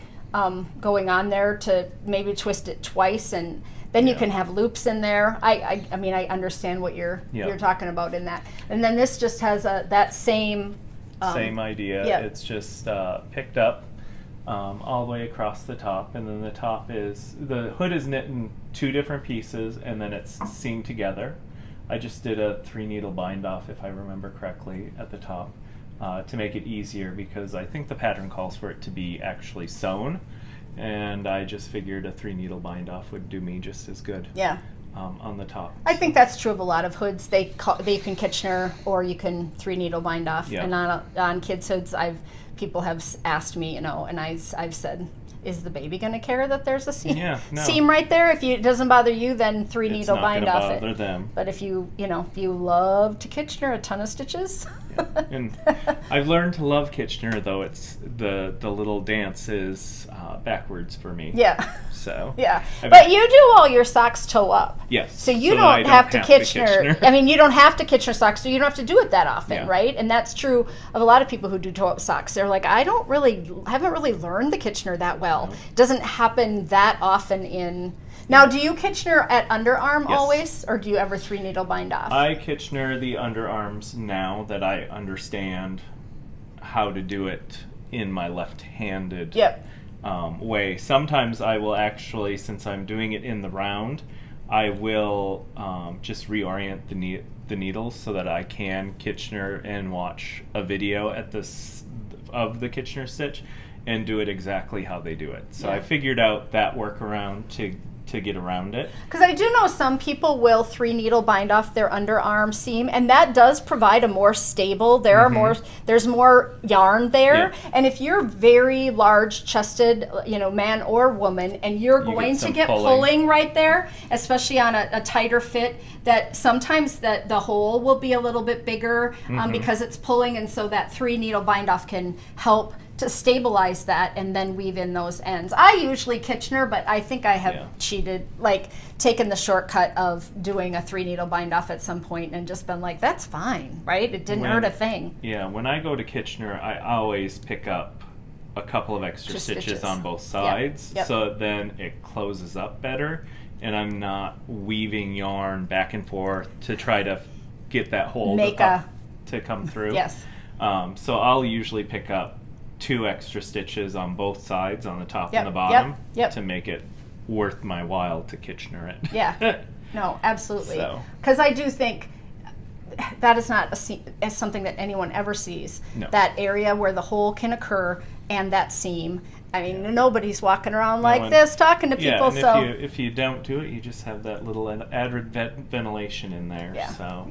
A: going on there to maybe twist it twice, and then you can have loops in there. I mean, I understand what you're talking about in that. And then this just has that same
B: idea.
A: Yeah.
B: It's just picked up all the way across the top, and then the hood is knit in two different pieces, and then it's seamed together. I just did a 3-needle bind off, if I remember correctly, at the top. To make it easier, because I think the pattern calls for it to be actually sewn, and I just figured a 3-needle bind off would do me just as good.
A: Yeah.
B: On the top.
A: I think that's true of a lot of hoods. They can Kitchener or you can 3-needle bind off.
B: Yeah.
A: And on kids' hoods, people have asked me, and I've said, is the baby going to care that there's a seam?
B: Yeah, no.
A: Seam right there? If it doesn't bother you, then 3-needle bind off it.
B: It's not going to bother them.
A: But if you love to Kitchener a ton of stitches.
B: And I've learned to love Kitchener, though it's the little dance is backwards for me.
A: Yeah.
B: So.
A: Yeah. But you do all your socks toe up.
B: Yes.
A: So you don't have to Kitchener. I mean, you don't have to Kitchener socks, so you don't have to do it that often, right? And that's true of a lot of people who do toe up socks. They're like, I haven't really learned the Kitchener that well. No. It doesn't happen that often in. Now, do you Kitchener at underarm always, or do you ever 3-needle bind off?
B: I Kitchener the underarms now that I understand how to do it in my left-handed way. Sometimes I will actually, since I'm doing it in the round, I will just reorient the needles so that I can Kitchener and watch a video of the Kitchener stitch and do it exactly how they do it. So I figured out that workaround to get around it.
A: Because I do know some people will 3-needle bind off their underarm seam, and that does provide a more stable. There's more yarn there, and if you're very large-chested, man or woman, and you're going to get pulling right there, especially on a tighter fit, that sometimes the hole will be a little bit bigger because it's pulling, and so that 3-needle bind off can help to stabilize that and then weave in those ends. I usually Kitchener, but I think I have cheated, like taken the shortcut of doing a 3-needle bind off at some point and just been like, that's fine, right? It didn't hurt a thing.
B: Yeah, when I go to Kitchener, I always pick up a couple of extra stitches on both sides, so then it closes up better, and I'm not weaving yarn back and forth to try to get that hole to come through.
A: Yes.
B: So I'll usually pick up 2 extra stitches on both sides, on the top and the bottom, to make it worth my while to Kitchener it.
A: Yeah, no, absolutely. Because I do think that is not something that anyone ever sees. No. That area where the hole can occur and that seam. I mean, nobody's walking around like this talking to people.
B: Yeah, and if you don't do it, you just have that little added ventilation in there.
A: Yeah.
B: So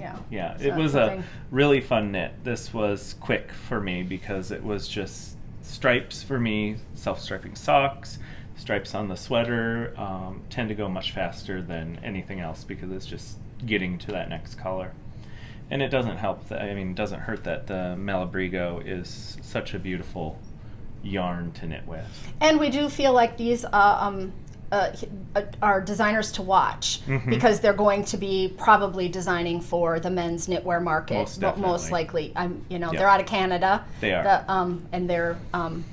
B: it was a really fun knit. This was quick for me because it was just stripes for me, self-striping socks, stripes on the sweater tend to go much faster than anything else because it's just getting to that next color. And it doesn't help it doesn't hurt that the Malabrigo is such a beautiful yarn to knit with.
A: And we do feel like these our designers to watch because they're going to be probably designing for the men's knitwear market. Most likely, they're out of Canada.
B: They are,
A: and they're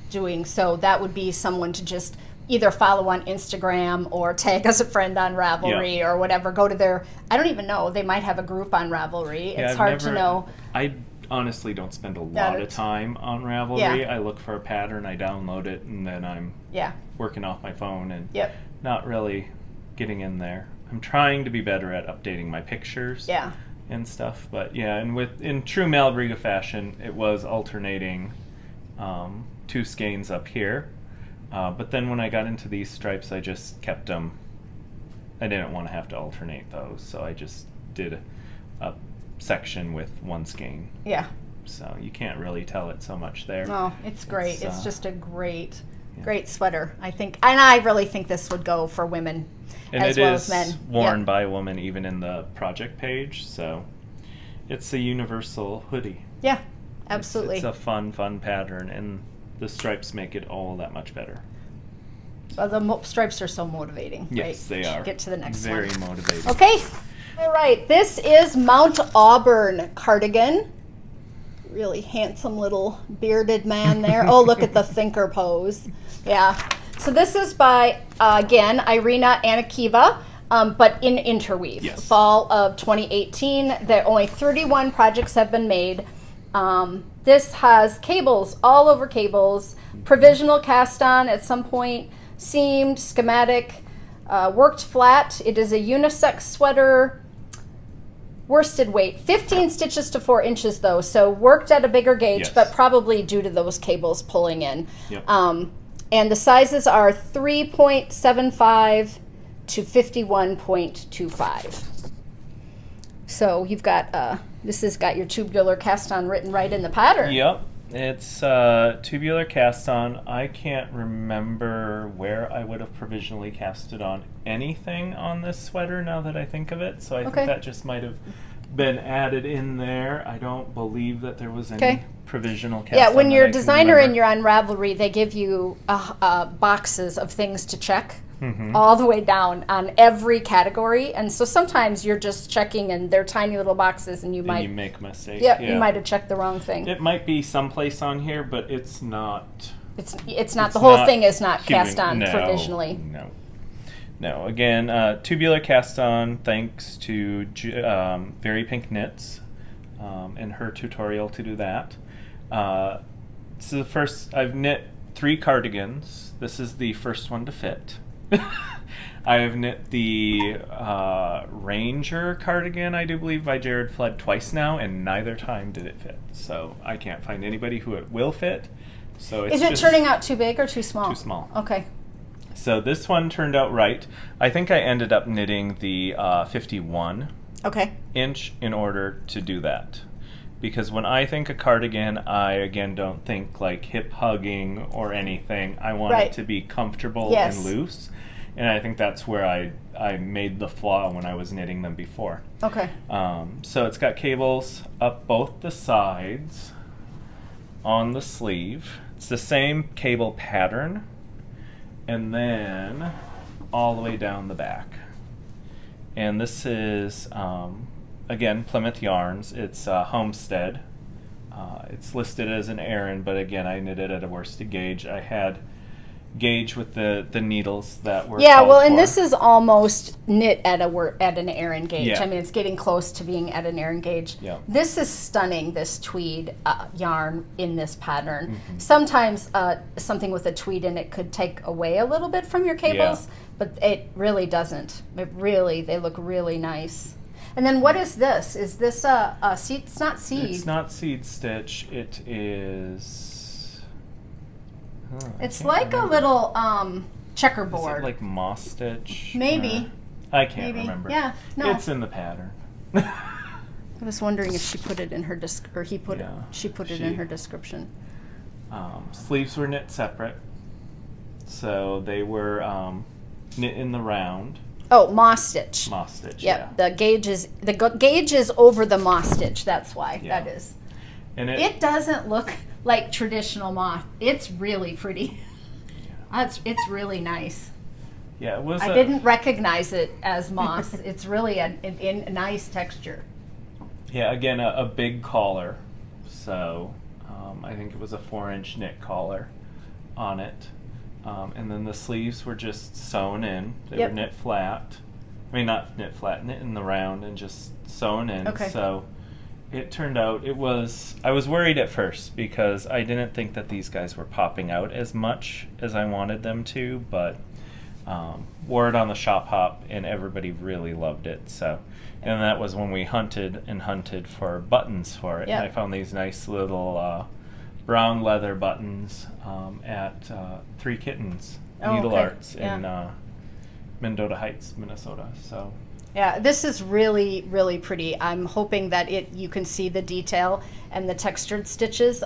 A: doing so. That would be someone to just either follow on Instagram or tag as a friend on Ravelry or whatever. Go to their. I don't even know. They might have a group on Ravelry. It's hard to know.
B: I honestly don't spend a lot of time on Ravelry. I look for a pattern, I download it, and then I'm working off my phone and not really getting in there. I'm trying to be better at updating my pictures and stuff, but and in true Malbriga fashion, it was alternating 2 skeins up here, but then when I got into these stripes, I just kept them. I didn't want to have to alternate those, so I just did a section with 1 skein. So you can't really tell it so much there.
A: Oh, it's great. It's just a great sweater, I think. And I really think this would go for women as well as men.
B: And it is worn by a woman even in the project page, so it's a universal hoodie.
A: Yeah, absolutely.
B: It's a fun pattern, and the stripes make it all that much better.
A: Well, the stripes are so motivating.
B: Yes, they are.
A: Get to the next
B: one. Very motivating.
A: Okay. All right, this is Mount Auburn Cardigan. Really handsome little bearded man there. Oh, look at the thinker pose. Yeah. So this is by, again, Irina Anikeeva, but in Interweave.
B: Yes.
A: Fall of 2018. There only 31 projects have been made. This has cables, all over cables, provisional cast on at some point, seamed, schematic, worked flat. It is a unisex sweater. Worsted weight, 15 stitches to 4 inches though, so worked at a bigger gauge, but probably due to those cables pulling in. And the sizes are 3.75 to 51.25. So you've got, this has got your tubular cast on written right in the pattern.
B: Yep, it's tubular cast on. I can't remember where I would have provisionally casted on anything on this sweater now that I think of it, so I think that just might have been added in there. I don't believe that there was any provisional cast on.
A: Yeah, when you're a designer and you're on Ravelry, they give you boxes of things to check all the way down on every category, and so sometimes you're just checking and they're tiny little boxes and you might
B: make a mistake.
A: You might have checked the wrong thing.
B: It might be someplace on here, but it's not.
A: It's not. The whole thing is not cast on provisionally.
B: No. Again, tubular cast on, thanks to Very Pink Knits and her tutorial to do that. This is the first. I've knit 3 cardigans. This is the first one to fit. I have knit the Ranger cardigan, I do believe, by Jared Flood twice now, and neither time did it fit. So I can't find anybody who it will fit. So it's
A: Is it turning out too big or too small?
B: Too small.
A: Okay.
B: So this one turned out right. I think I ended up knitting the 51 inch in order to do that. Because when I think a cardigan, I, again, don't think like hip hugging or anything. I want it to be comfortable and loose. And I think that's where I made the flaw when I was knitting them before.
A: Okay.
B: So it's got cables up both the sides on the sleeve. It's the same cable pattern. And then all the way down the back. And this is, again, Plymouth Yarns. It's Homestead. It's listed as an Aran, but again, I knit it at a worsted gauge. I had gauge with the needles that were
A: and this is almost knit at an Aran gauge. I mean, it's getting close to being at an Aran gauge. This is stunning, this tweed yarn in this pattern. Sometimes something with a tweed in it could take away a little bit from your cables, but it really doesn't. They look really nice. And then what is this? Is this a seed? It's not seed.
B: It's not seed stitch. It is...
A: it's like a little checkerboard.
B: Is it like moss stitch?
A: Maybe.
B: I can't remember.
A: Yeah, no.
B: It's in the pattern.
A: I was wondering if she put it in her she put it in her description.
B: Sleeves were knit separate, so they were knit in the round.
A: Oh, moss stitch.
B: Moss stitch.
A: Yep. The gauge is over the moss stitch. That's why that is.
B: And
A: it doesn't look like traditional moss. It's really pretty. It's really nice.
B: Yeah, it was.
A: I didn't recognize it as moss. It's really a nice texture.
B: Yeah, again, a big collar. So I think it was a 4-inch knit collar on it. And then the sleeves were just sewn in. They were knit flat. I mean, not knit flat, knit in the round and just sewn in.
A: Okay.
B: So it turned out I was worried at first because I didn't think that these guys were popping out as much as I wanted them to, but wore it on the shop hop and everybody really loved it. So, and that was when we hunted for buttons for it.
A: Yep.
B: And I found these nice little brown leather buttons at Three Kittens Needle Arts in Mendota Heights, Minnesota. So
A: yeah, this is really, really pretty. I'm hoping that you can see the detail and the textured stitches.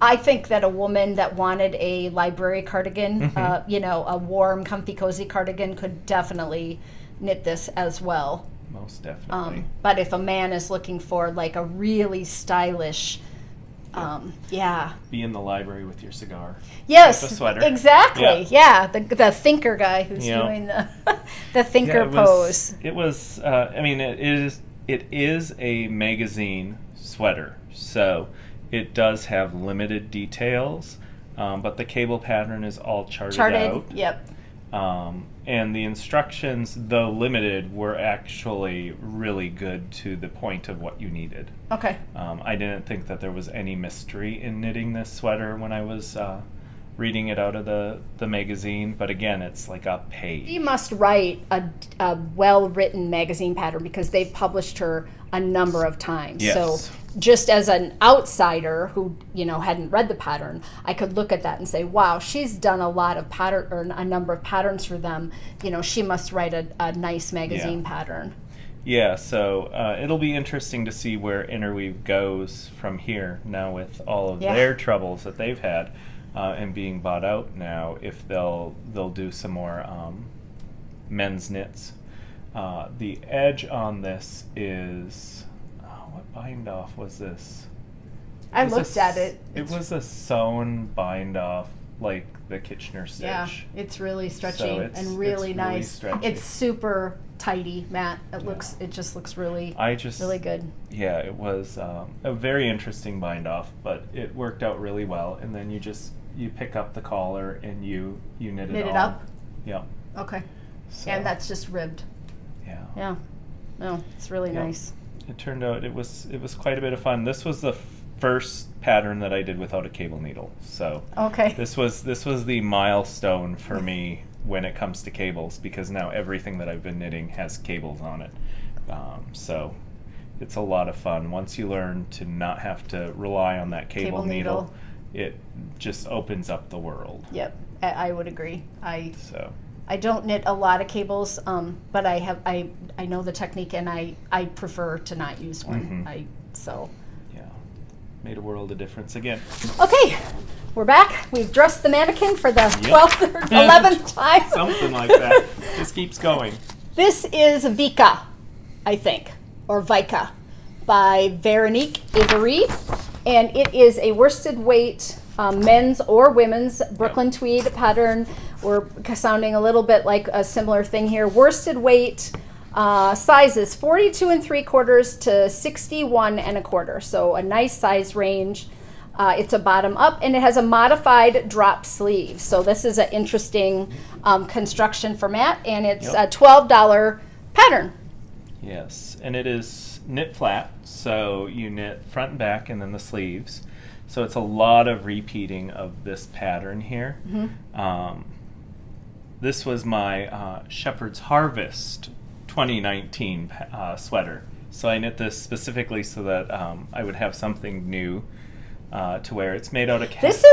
A: I think that a woman that wanted a library cardigan, a warm, comfy, cozy cardigan could definitely knit this as well.
B: Most definitely.
A: But if a man is looking for like a really stylish,
B: be in the library with your cigar.
A: Yes,
B: type of sweater.
A: Exactly. Yeah, the thinker guy who's doing the thinker pose.
B: It was. It is a magazine sweater, so it does have limited details, but the cable pattern is all charted out.
A: Yep.
B: And the instructions, though limited, were actually really good to the point of what you needed.
A: Okay.
B: I didn't think that there was any mystery in knitting this sweater when I was reading it out of the magazine, but again, it's like a page.
A: You must write a well-written magazine pattern because they've published her a number of times.
B: Yes.
A: So just as an outsider who hadn't read the pattern, I could look at that and say, wow, she's done a lot of pattern or a number of patterns for them. She must write a nice magazine pattern.
B: Yeah, so it'll be interesting to see where Interweave goes from here now with all of their troubles that they've had and being bought out now, if they'll do some more men's knits. The edge on this is, what bind off was this?
A: I looked at it.
B: It was a sewn bind off, like the Kitchener stitch.
A: Yeah, it's really stretchy and
B: really
A: nice.
B: Stretchy.
A: It's super tidy, Matt. It just looks really good.
B: Yeah, it was a very interesting bind off, but it worked out really well. And then you pick up the collar and you knit it
A: up.
B: Yeah.
A: Okay.
B: So,
A: and that's just ribbed.
B: Yeah.
A: Yeah. No, it's really nice.
B: It turned out it was quite a bit of fun. This was the first pattern that I did without a cable needle. So this was the milestone for me when it comes to cables, because now everything that I've been knitting has cables on it. So it's a lot of fun. Once you learn to not have to rely on that cable needle, it just opens up the world.
A: Yep, I would agree. I don't knit a lot of cables, but I know the technique, and I prefer to not use one.
B: Yeah, made a world of difference again.
A: Okay, we're back. We've dressed the mannequin for the 12th or 11th time.
B: Something like that. Just keeps going.
A: This is Vika, I think, or Vika, by Veronik, Avery, and it is a worsted weight men's or women's Brooklyn tweed pattern. We're sounding a little bit like a similar thing here. Worsted weight sizes 42 3/4 to 61 1/4. So a nice size range. It's a bottom up, and it has a modified drop sleeve. So this is an interesting construction for Matt, and it's a $12 pattern.
B: Yes, and it is knit flat, so you knit front and back and then the sleeves. So it's a lot of repeating of this pattern here. Mm-hmm. This was my Shepherd's Harvest 2019 sweater. So I knit this specifically so that I would have something new to wear. It's made out of
A: This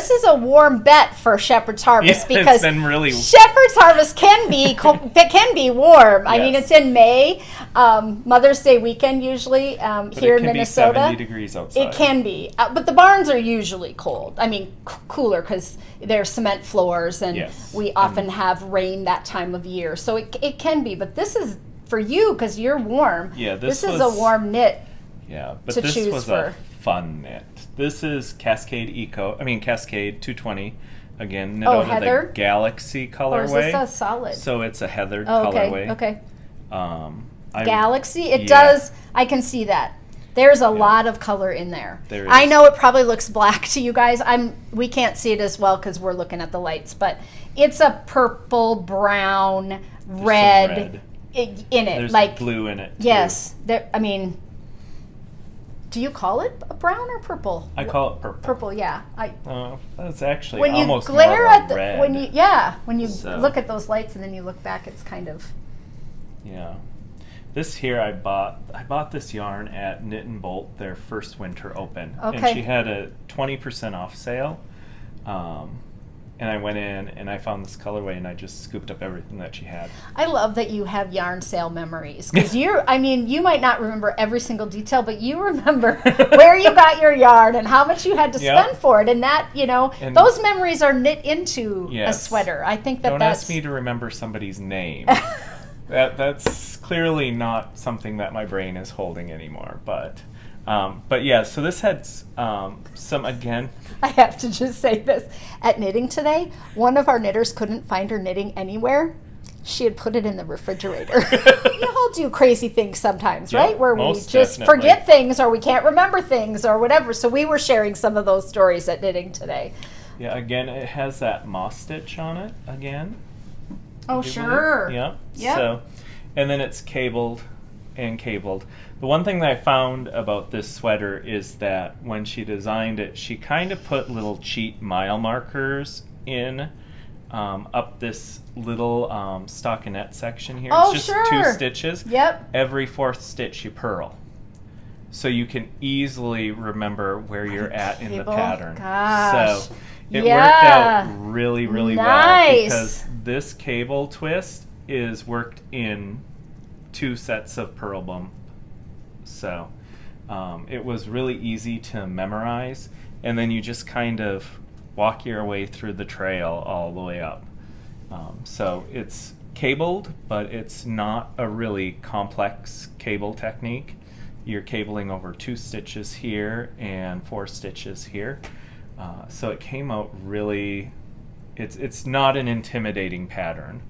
A: is a warm bet for Shepherd's Harvest, because
B: it's been really
A: Shepherd's Harvest can be warm. Yes. I mean, it's in May, Mother's Day weekend usually here in Minnesota.
B: It can be 70 degrees outside.
A: It can be, but the barns are usually cold. I mean, cooler because they're cement floors, and we often have rain that time of year. So it can be, but this is for you because you're warm.
B: Yeah,
A: this is a warm knit.
B: Yeah, but this was a fun knit. This is Cascade 220 Again, knit out of the Galaxy colorway.
A: Or is this a solid?
B: So it's a heathered
A: okay.
B: colorway.
A: Okay.
B: Galaxy?
A: It does. I can see that. There's a lot of color in there.
B: There is.
A: I know it probably looks black to you guys. We can't see it as well because we're looking at the lights, but it's a purple, brown, red in it.
B: There's like blue in it. Too.
A: Yes. Do you call it a brown or purple?
B: I call it purple.
A: Purple, yeah.
B: That's actually
A: when
B: almost
A: you glare
B: more
A: at the
B: red.
A: when you look at those lights and then you look back, it's kind of
B: This here I bought this yarn at Knit and Bolt, their first winter open.
A: Okay.
B: And she had a 20% off sale. And I went in and I found this colorway and I just scooped up everything that she had.
A: I love that you have yarn sale memories. Because you might not remember every single detail, but you remember where you got your yarn and how much you had to spend for it. And that, and those memories are knit into a sweater. I think
B: Don't ask me to remember somebody's name. That's clearly not something that my brain is holding anymore. But yeah, so this had some, again...
A: I have to just say this. At knitting today, one of our knitters couldn't find her knitting anywhere. She had put it in the refrigerator. You all do crazy things sometimes, right? Where we just forget things or we can't remember things or whatever. So we were sharing some of those stories at knitting today.
B: Yeah, again, it has that moss stitch on it again.
A: Oh, sure.
B: Yeah. So, and then it's cabled and cabled. The one thing that I found about this sweater is that when she designed it, she kind of put little cheat mile markers in up this little stockinette section here.
A: Oh,
B: it's just 2 stitches.
A: Yep.
B: Every 4th stitch you purl. So you can easily remember where you're at in the pattern.
A: Gosh.
B: So it worked out really, really well because this cable twist is worked in 2 sets of purl bump. So it was really easy to memorize, and then you just kind of walk your way through the trail all the way up. So it's cabled, but it's not a really complex cable technique. You're cabling over 2 stitches here and 4 stitches here. So it came out really, it's not an intimidating pattern.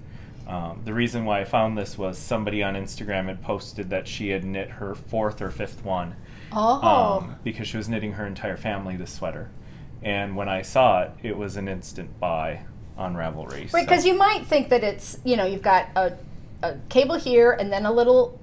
B: The reason why I found this was somebody on Instagram had posted that she had knit her 4th or 5th one because she was knitting her entire family this sweater. And when I saw it, it was an instant buy on Ravelry.
A: Right, because you might think that it's, you've got a cable here and then a little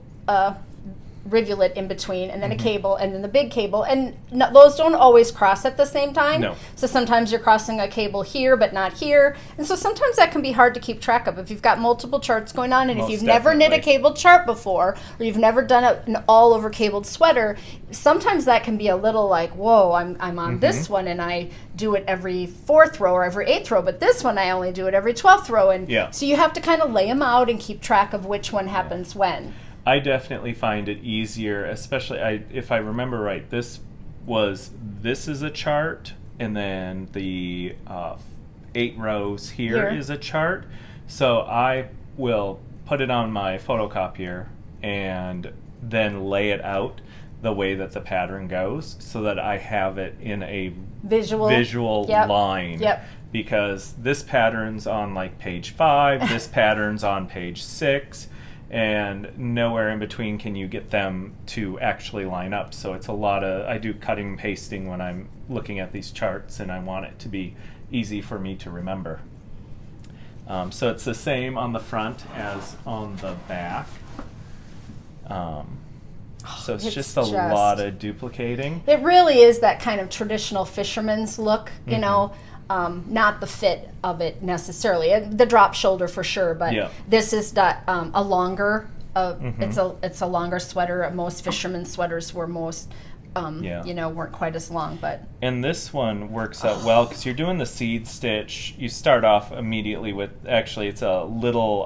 A: rivulet in between and then a cable and then the big cable, and those don't always cross at the same time.
B: No.
A: So sometimes you're crossing a cable here but not here, and so sometimes that can be hard to keep track of if you've got multiple charts going on, and if you've never knit a cabled chart before or you've never done an all over cabled sweater, sometimes that can be a little like, whoa, I'm on this one and I do it every 4th row or every 8th row, but this one I only do it every 12th row, and so you have to kind of lay them out and keep track of which one happens when.
B: I definitely find it easier, especially if I remember right, this is a chart, and then the 8 rows here is a chart. So I will put it on my photocopier and then lay it out the way that the pattern goes so that I have it in a visual line.
A: Yep.
B: Because this pattern's on like page 5, this pattern's on page 6, and nowhere in between can you get them to actually line up. So it's I do cutting and pasting when I'm looking at these charts, and I want it to be easy for me to remember. So it's the same on the front as on the back. So it's just a lot of duplicating.
A: It really is that kind of traditional fisherman's look, you know. Not the fit of it necessarily. The drop shoulder for sure, but this is a longer. It's a longer sweater. Most fishermen's sweaters were weren't quite as long, but.
B: And this one works out well because you're doing the seed stitch. You start off immediately with it's a little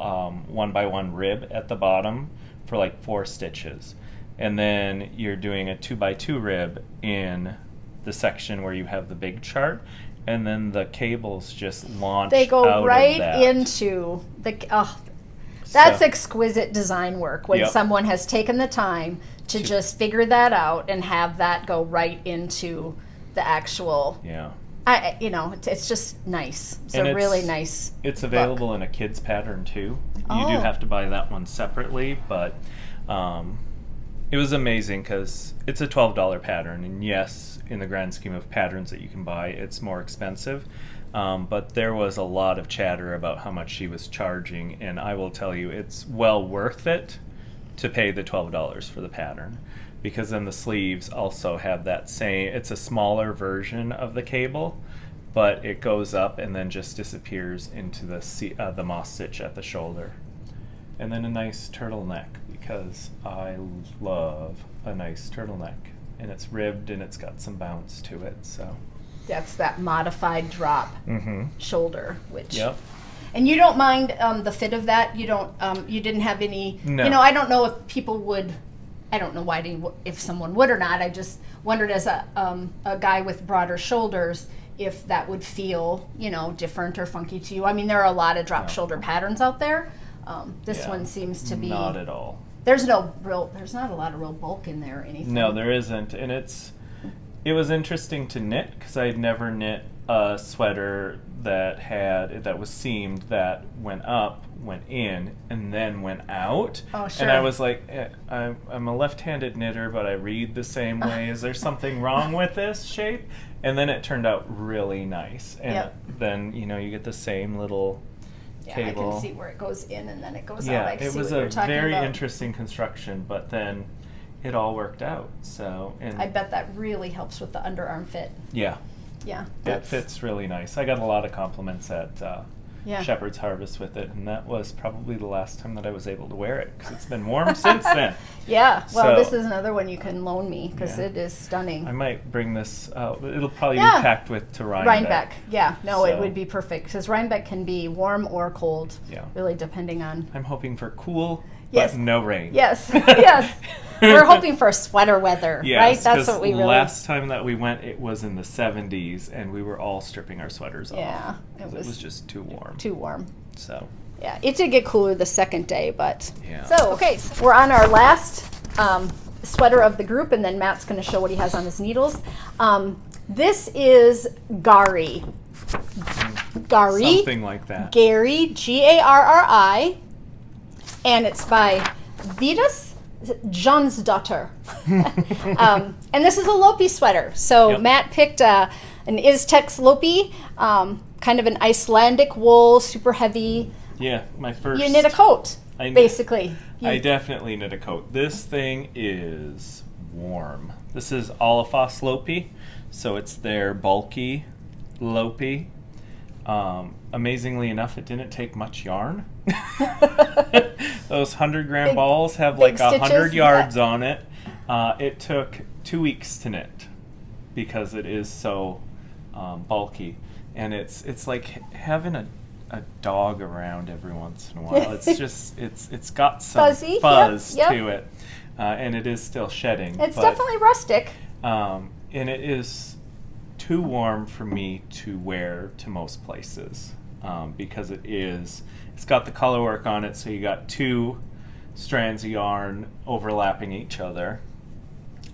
B: 1x1 rib at the bottom for like 4 stitches, and then you're doing a 2x2 rib in the section where you have the big chart. And then the cables just launch.
A: They go
B: out
A: right
B: of that.
A: into the. That's exquisite design work when someone has taken the time to just figure that out and have that go right into the actual It's just nice. It's a really nice
B: It's available in a kid's pattern too. You do have to buy that one separately, but it was amazing because it's a $12 pattern, and yes, in the grand scheme of patterns that you can buy, it's more expensive. But there was a lot of chatter about how much she was charging, and I will tell you, it's well worth it to pay the $12 for the pattern, because then the sleeves also have that same, it's a smaller version of the cable, but it goes up and then just disappears into the moss stitch at the shoulder. And then a nice turtleneck, because I love a nice turtleneck, and it's ribbed and it's got some bounce to it, so.
A: That's that modified drop shoulder, which.
B: Yep.
A: And you don't mind the fit of that? You don't. You didn't have any.
B: No.
A: I don't know if people would. I don't know if someone would or not. I just wondered, as a guy with broader shoulders, if that would feel different or funky to you. I mean, there are a lot of drop shoulder patterns out there. This one seems to be
B: not at all.
A: There's not a lot of real bulk in there or anything.
B: No, there isn't, and it was interesting to knit because I had never knit a sweater that was seamed, that went up, went in, and then went out.
A: Oh, sure.
B: And I was like, I'm a left-handed knitter, but I read the same way. Is there something wrong with this shape? And then it turned out really nice. And then you get the same little cable.
A: I can see where it goes in and then it goes out.
B: Yeah,
A: I can
B: it
A: see
B: was
A: what
B: a
A: you're talking
B: very
A: about.
B: interesting construction, but then it all worked out. So, and
A: I bet that really helps with the underarm fit.
B: Yeah.
A: Yeah.
B: It fits really nice. I got a lot of compliments at
A: Yeah.
B: Shepherd's Harvest with it, and that was probably the last time that I was able to wear it because it's been warm since then.
A: Yeah, well,
B: So-
A: this is another one you can loan me because
B: Yeah.
A: it is stunning.
B: I might bring this out. It'll probably be packed to Rhinebeck.
A: Rhinebeck, yeah. No, it
B: So-
A: would be perfect because Rhinebeck can be warm or cold,
B: Yeah.
A: really depending on.
B: I'm hoping for cool,
A: Yes.
B: but no rain.
A: Yes, yes. We're hoping for sweater weather,
B: Yes,
A: right? That's
B: 'cause
A: what we really.
B: last time that we went, it was in the 70s, and we were all stripping our sweaters off.
A: Yeah,
B: 'Cause it was just too warm.
A: too warm.
B: So,
A: Yeah, it did get cooler the second day, but.
B: Yeah.
A: So, okay, so we're on our last sweater of the group, and then Matt's going to show what he has on his needles. This is Garri. Garri.
B: something like that.
A: Garri, Garri, and it's by Vedis Jonsdottir. And this is a Lopi sweater. So
B: Yep.
A: Matt picked an Iztex Lopi, kind of an Icelandic wool, super heavy.
B: Yeah, my first.
A: You knit a coat,
B: I knit-
A: basically.
B: I definitely knit a coat. This thing is warm. This is Olafos Lopi, so it's their bulky Lopi. Amazingly enough, it didn't take much yarn. Those 100-gram balls have like
A: big
B: 100
A: stitches,
B: yards on it. It took 2 weeks to knit because it is so bulky, and it's like having a dog around every once in a while. It's just it's got some
A: Fuzzy,
B: fuzz
A: yep.
B: to it, and it is still shedding.
A: It's
B: but,
A: definitely rustic.
B: and it is too warm for me to wear to most places because it's got the color work on it, so you got 2 strands of yarn overlapping each other.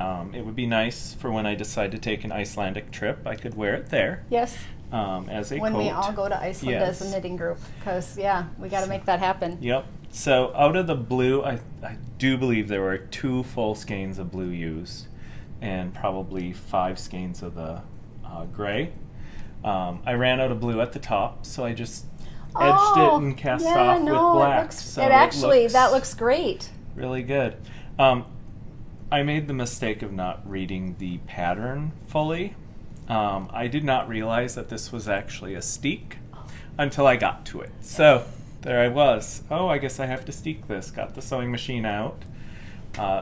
B: It would be nice for when I decide to take an Icelandic trip. I could wear it there.
A: Yes.
B: As a
A: When
B: coat.
A: we all go to Iceland as a
B: Yes.
A: knitting group, because we got to make that happen.
B: Yep. So out of the blue, I do believe there were 2 full skeins of blue used, and probably 5 skeins of the gray. I ran out of blue at the top, so I just edged it and cast off with black.
A: That looks great.
B: Really good. I made the mistake of not reading the pattern fully. I did not realize that this was actually a steek until I got to it. So there I was. Oh, I guess I have to steek this. Got the sewing machine out,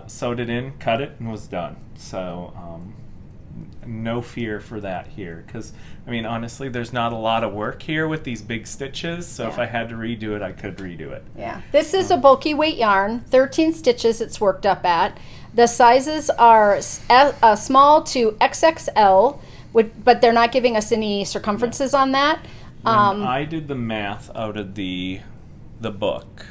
B: sewed it in, cut it, and was done. So no fear for that here, because I mean, honestly, there's not a lot of work here with these big stitches, so if I had to redo it, I could redo it.
A: Yeah. This is a bulky weight yarn, 13 stitches it's worked up at. The sizes are small to XXL, but they're not giving us any circumferences on that.
B: When I did the math out of the book,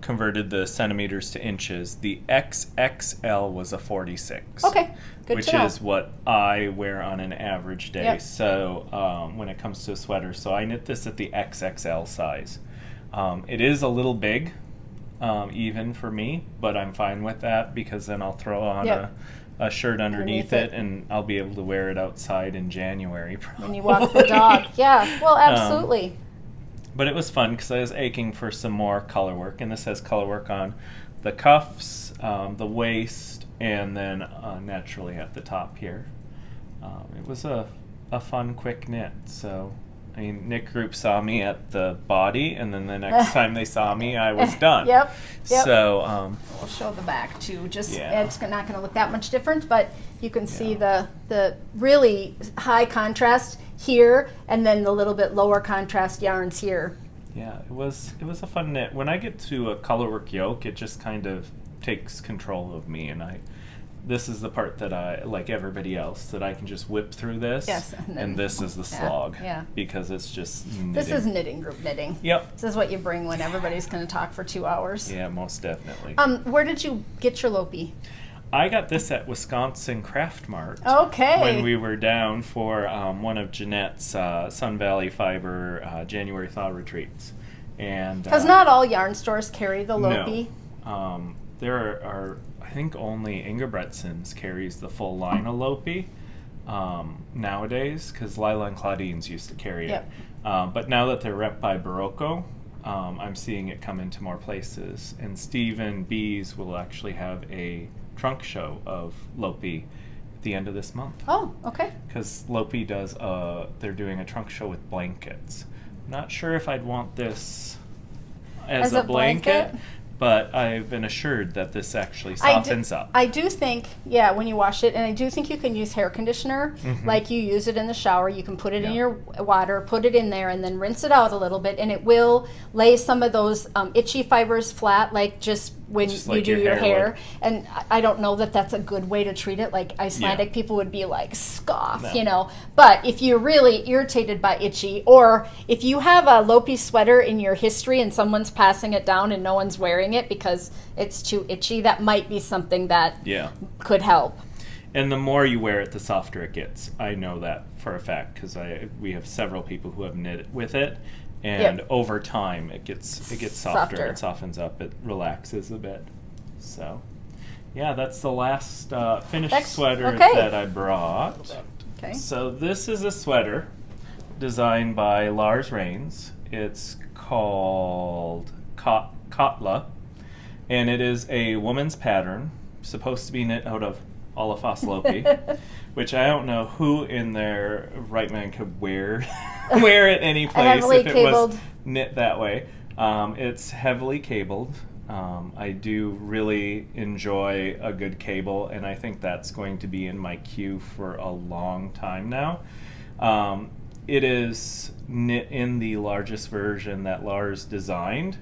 B: converted the centimeters to inches. The XXL was a 46.
A: Okay, good
B: which
A: to know.
B: is what I wear on an average day.
A: Yep.
B: So when it comes to a sweater, so I knit this at the XXL size. It is a little big, even for me, but I'm fine with that because then I'll throw on a shirt underneath it, and I'll be able to wear it outside in January. Probably.
A: When you walk the dog. Yeah, well, absolutely.
B: But it was fun because I was aching for some more color work, and this has color work on the cuffs, the waist, and then naturally at the top here. It was a fun, quick knit. So, I mean, knit group saw me at the body, and then the next time they saw me, I was done.
A: Yep.
B: So
A: we'll show the back too. Just it's not going to look that much different, but you can see the really high contrast here, and then the little bit lower contrast yarns here.
B: Yeah, it was a fun knit. When I get to a colorwork yoke, it just kind of takes control of me, and this is the part that I, like everybody else, that I can just whip through this.
A: Yes,
B: and this is the slog.
A: Yeah.
B: Because it's just knitting.
A: This is knitting group knitting.
B: Yep.
A: This is what you bring when everybody's going to talk for 2 hours.
B: Yeah, most definitely.
A: Where did you get your Lopi?
B: I got this at Wisconsin Craft Mart.
A: Okay.
B: When we were down for one of Jeanette's Sun Valley Fiber January thaw retreats.
A: Because not all yarn stores carry the Lopi.
B: No. There are, I think only Ingebrigtsens carries the full line of Lopi nowadays, because Lila and Claudine's used to carry it. But now that they're rep by Barocco, I'm seeing it come into more places. And Stephen Bees will actually have a trunk show of Lopi at the end of this month.
A: Oh, okay.
B: Because Lopi does, they're doing a trunk show with blankets. Not sure if I'd want this as a blanket, but I've been assured that this actually softens up.
A: I do think, when you wash it, and I do think you can use hair conditioner, like you use it in the shower. You can put it in your water, put it in there, and then rinse it out a little bit, and it will lay some of those itchy fibers flat, like just when you do your hair. And I don't know that that's a good way to treat it. Like Icelandic people would be like, scoff, you know. But if you're really irritated by itchy, or if you have a Lopi sweater in your history and someone's passing it down and no one's wearing it because it's too itchy, that might be something that could help.
B: And the more you wear it, the softer it gets. I know that for a fact because we have several people who have knit with it. And over time, it gets softer. It softens up. It relaxes a bit. So, that's the last finished sweater that I brought. Okay. So this is a sweater designed by Lars Rains. It's called Kotla, and it is a woman's pattern, supposed to be knit out of Olafos Lopi, which I don't know who in their right mind could wear it any place if it was knit that way. It's heavily cabled. I do really enjoy a good cable, and I think that's going to be in my queue for a long time now. It is knit in the largest version that Lars designed,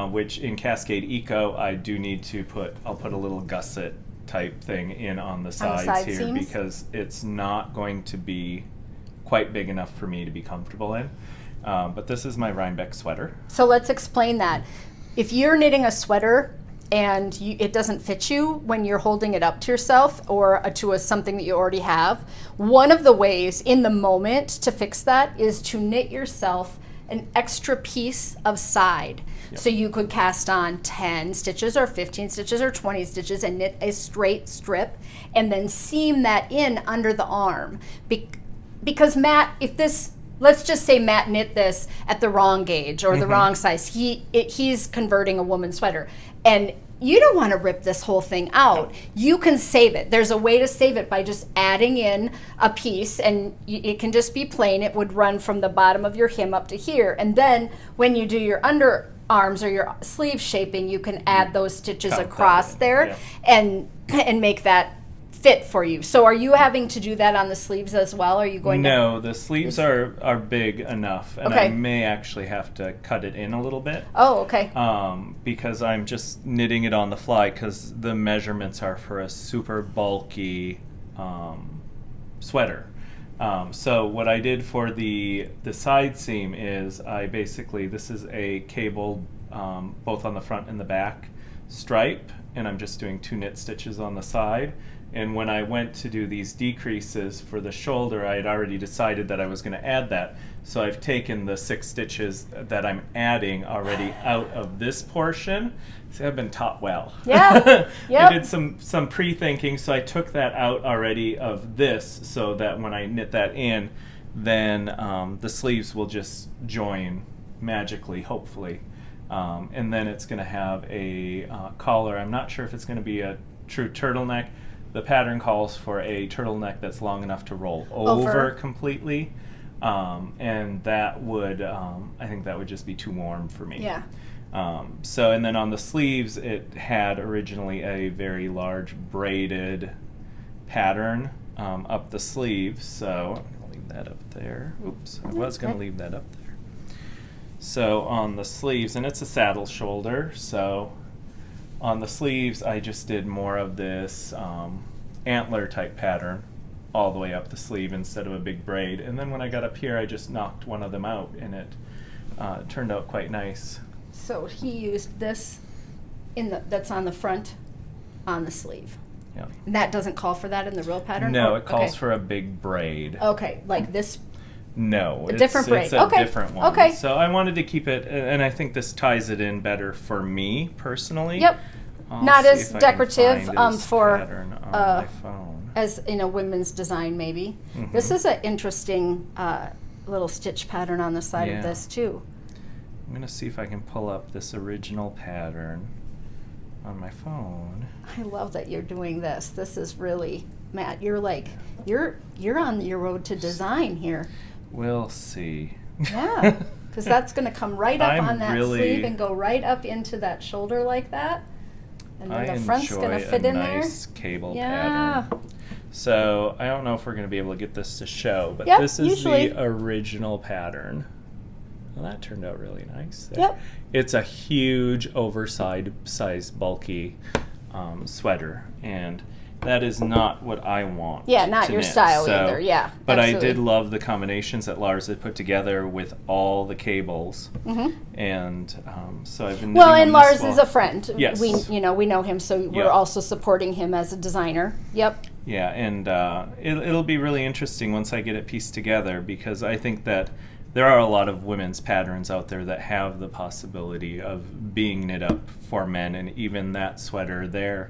B: which in Cascade Eco I do need to I'll put a little gusset type thing in on the sides here seams? Because it's not going to be quite big enough for me to be comfortable in. But this is my Rhinebeck sweater. So
A: let's explain that. If you're knitting a sweater and it doesn't fit you when you're holding it up to yourself or to something that you already have, one of the ways in the moment to fix that is to knit yourself an extra piece of side. So you could cast on 10 stitches or 15 stitches or 20 stitches and knit a straight strip and then seam that in under the arm. Because Matt, let's just say Matt knit this at the wrong gauge or the wrong size. He's converting a woman's sweater. And you don't want to rip this whole thing out. You can save it. There's a way to save it by just adding in a piece, and it can just be plain. It would run from the bottom of your hem up to here. And then when you do your underarms or your sleeve shaping, you can add those stitches across there and make that fit for you. So are you having to do that on the sleeves as well? Are you going
B: No, the sleeves are big enough, and I may actually have to cut it in a little bit.
A: Oh, okay.
B: Because I'm just knitting it on the fly because the measurements are for a super bulky sweater. So what I did for the side seam is this is a cabled both on the front and the back stripe, and I'm just doing 2 knit stitches on the side. And when I went to do these decreases for the shoulder, I had already decided that I was going to add that. So I've taken the 6 stitches that I'm adding already out of this portion. See, I've been taught well.
A: Yeah. Yep.
B: I did some pre-thinking, so I took that out already of this so that when I knit that in, then the sleeves will just join magically, hopefully. And then it's going to have a collar. I'm not sure if it's going to be a true turtleneck. The pattern calls for a turtleneck that's long enough to roll over completely. And that would, I think that would just be too warm for me.
A: Yeah.
B: So, and then on the sleeves, it had originally a very large braided pattern up the sleeves. So I'm going to leave that up there. Oops, I was going to leave that up there. So on the sleeves, and it's a saddle shoulder, so on the sleeves I just did more of this antler type pattern all the way up the sleeve instead of a big braid. And then when I got up here, I just knocked one of them out, and it turned out quite nice.
A: So he used this that's on the front on the sleeve.
B: Yeah.
A: And that doesn't call for that in the real pattern?
B: No, it calls for a big braid.
A: Okay, like this.
B: No,
A: different braid.
B: It's a different one.
A: Okay.
B: So I wanted to keep it, and I think this ties it in better for me personally.
A: Yep. Not as decorative for
B: pattern on my phone.
A: As in a women's design, maybe.
B: Mm-hmm.
A: This is an interesting little stitch pattern on the side of this too.
B: I'm gonna see if I can pull up this original pattern on my phone.
A: I love that you're doing this. This is really, Matt. You're like you're on your road to design here.
B: We'll see.
A: Yeah, because that's going to come right up on that
B: really,
A: sleeve and go right up into that shoulder like that. And then the front's going to fit in there.
B: I enjoy a nice cable pattern. So I don't know if we're going to be able to get this to show, but this is the original pattern. Well, that turned out really nice.
A: Yep.
B: It's a huge, oversized, bulky sweater, and that is not what I want.
A: Yeah, not your style either. Yeah,
B: but absolutely. I did love the combinations that Lars had put together with all the cables, and so I've been.
A: Well, and Lars is a friend.
B: Yes,
A: we know him, so we're also supporting him as a designer. Yep.
B: Yeah, and it'll be really interesting once I get it pieced together, because I think that there are a lot of women's patterns out there that have the possibility of being knit up for men, and even that sweater there.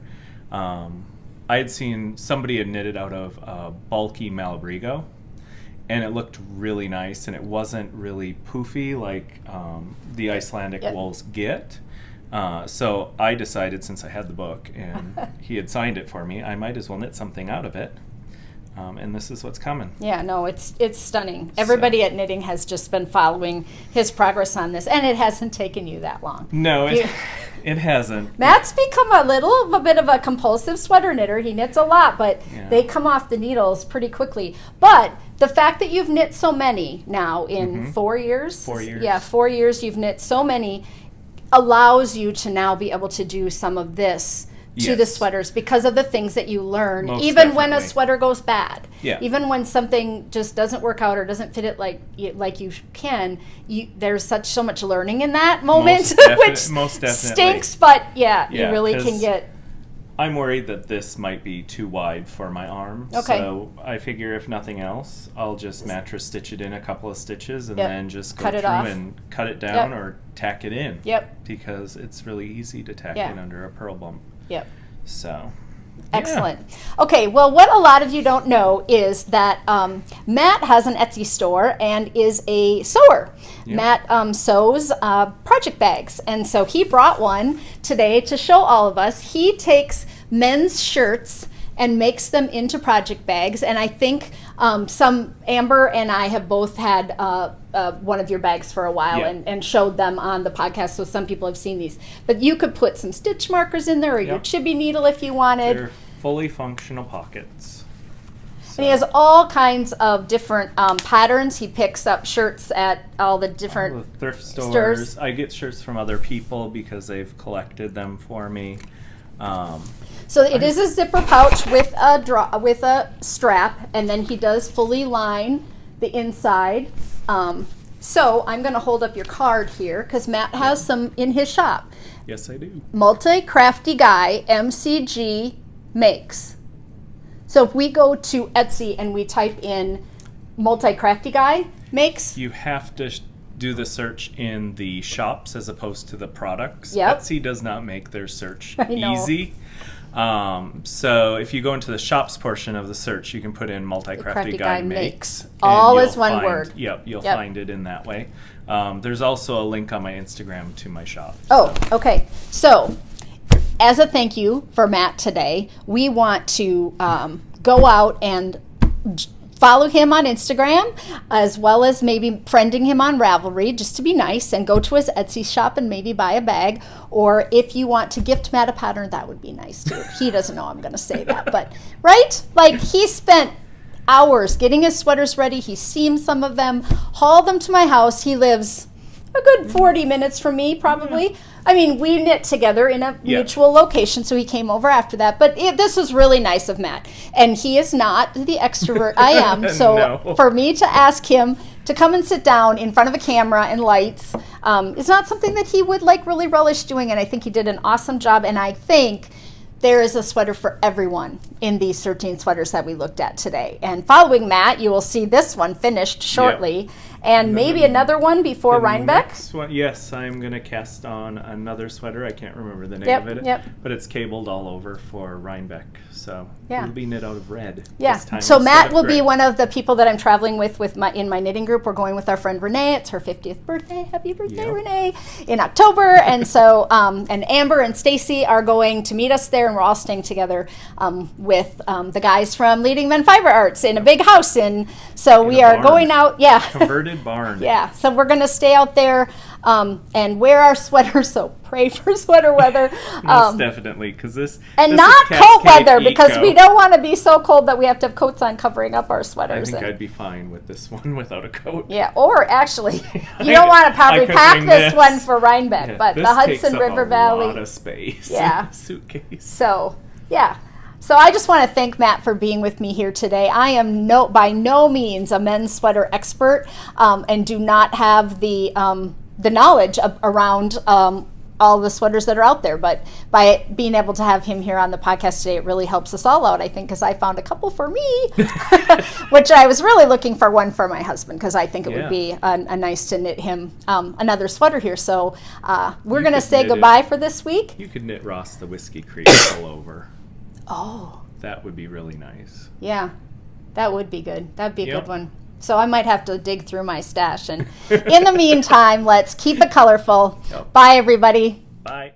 B: I had seen somebody had knitted out of bulky Malabrigo, and it looked really nice, and it wasn't really poofy like the Icelandic wools get. So I decided, since I had the book and he had signed it for me, I might as well knit something out of it. And this is what's coming. Yeah, no, it's stunning. Everybody at Knitting has just been following his progress on this, and it hasn't taken you that long. No, it hasn't. Matt's become a bit of a compulsive sweater knitter. He knits a lot, but they come off the needles pretty quickly. But the fact that you've knit so many now in 4 years. 4 years. Yeah, 4 years you've knit so many allows you to now be able to do some of this to the sweaters because of the things that you learn. Most even definitely. When a sweater goes bad. Yeah. Even when something just doesn't work out or doesn't fit it like you can, there's so much learning in that moment, which most definitely stinks, but you really can get... I'm worried that this might be too wide for my arm, so I figure if nothing else, I'll just mattress stitch it in a couple of stitches and then just go through and cut it down or tack it in. Because it's really easy to tack in under a purl bump. Yep. So. Excellent. Okay, well, what a lot of you don't know is that Matt has an Etsy store and is a sewer. Yep. Matt sews project bags, and so he brought one today to show all of us. He takes men's shirts and makes them into project bags, and I think Amber and I have both had one of your bags for a while and showed them on the podcast, so some people have seen these. But you could put some stitch markers in there or your chibi needle if you wanted. They're fully functional pockets. So. And he has all kinds of different patterns. He picks up shirts at all the different thrift stores. I get shirts from other people because they've collected them for me. So it is a zipper pouch with a strap, and then he does fully line the inside
A: So I'm going to hold up your card here because Matt has some in his shop.
B: Yes, I do.
A: Multicraftyguy MCG makes. So if we go to Etsy and we type in Multicraftyguy makes.
B: You have to do the search in the shops as opposed to the products.
A: Yep.
B: Etsy does not make their search easy. So if you go into the shops portion of the search, you can put in Multicraftyguy makes.
A: All is one word.
B: Yep, you'll find it in that way. There's also a link on my Instagram to my shop.
A: Oh, okay. So as a thank you for Matt today, we want to go out and follow him on Instagram, as well as maybe friending him on Ravelry, just to be nice, and go to his Etsy shop and maybe buy a bag. Or if you want to gift Matt a pattern, that would be nice too. He doesn't know I'm going to say that, but right? Like, he spent hours getting his sweaters ready. He seamed some of them, hauled them to my house. He lives a good 40 minutes from me, probably. I mean, we knit together in a mutual location, so he came over after that. But this was really nice of Matt. And he is not the extrovert I am. So for me to ask him to come and sit down in front of a camera and lights is not something that he would really relish doing. And I think he did an awesome job. And I think there is a sweater for everyone in these 13 sweaters that we looked at today. And following Matt, you will see this one finished shortly. Yep. And maybe another one before Rhinebeck?
B: Yes, I'm going to cast on another sweater. I can't remember the name of it. But it's cabled all over for Rhinebeck. So it'll be knit out of red this time.
A: So Matt will be one of the people that I'm traveling with in my knitting group. We're going with our friend Renee. It's her 50th birthday. Happy birthday, Renee, in October. And so and Amber and Stacy are going to meet us there, and we're all staying together with the guys from Leading Men Fiber Arts in a big house. And so we are going out.
B: Converted barn.
A: Yeah, so we're going to stay out there and wear our sweaters, so pray for sweater weather.
B: Most definitely, because this
A: not
B: is
A: coat weather,
B: Eco.
A: because we don't want to be so cold that we have to have coats on covering up our sweaters.
B: I think I'd be fine with this one without a coat.
A: Yeah, or actually, you don't want to probably pack this one for Rhinebeck, but the Hudson River Valley.
B: A lot of space.
A: Yeah.
B: Suitcase.
A: So, yeah. So I just want to thank Matt for being with me here today. I am by no means a men's sweater expert and do not have the knowledge around all the sweaters that are out there. But by being able to have him here on the podcast today, it really helps us all out, I think, because I found a couple for me, which I was really looking for one for my husband, because I think it would be a nice to knit him another sweater here. So we're going to say goodbye for this week.
B: You could knit Ross the Whiskey Creek Pullover.
A: Oh.
B: That would be really nice.
A: Yeah, that would be good. That'd be a good one. So I might have to dig through my stash. And in the meantime, let's keep it colorful. Bye, everybody.
B: Bye.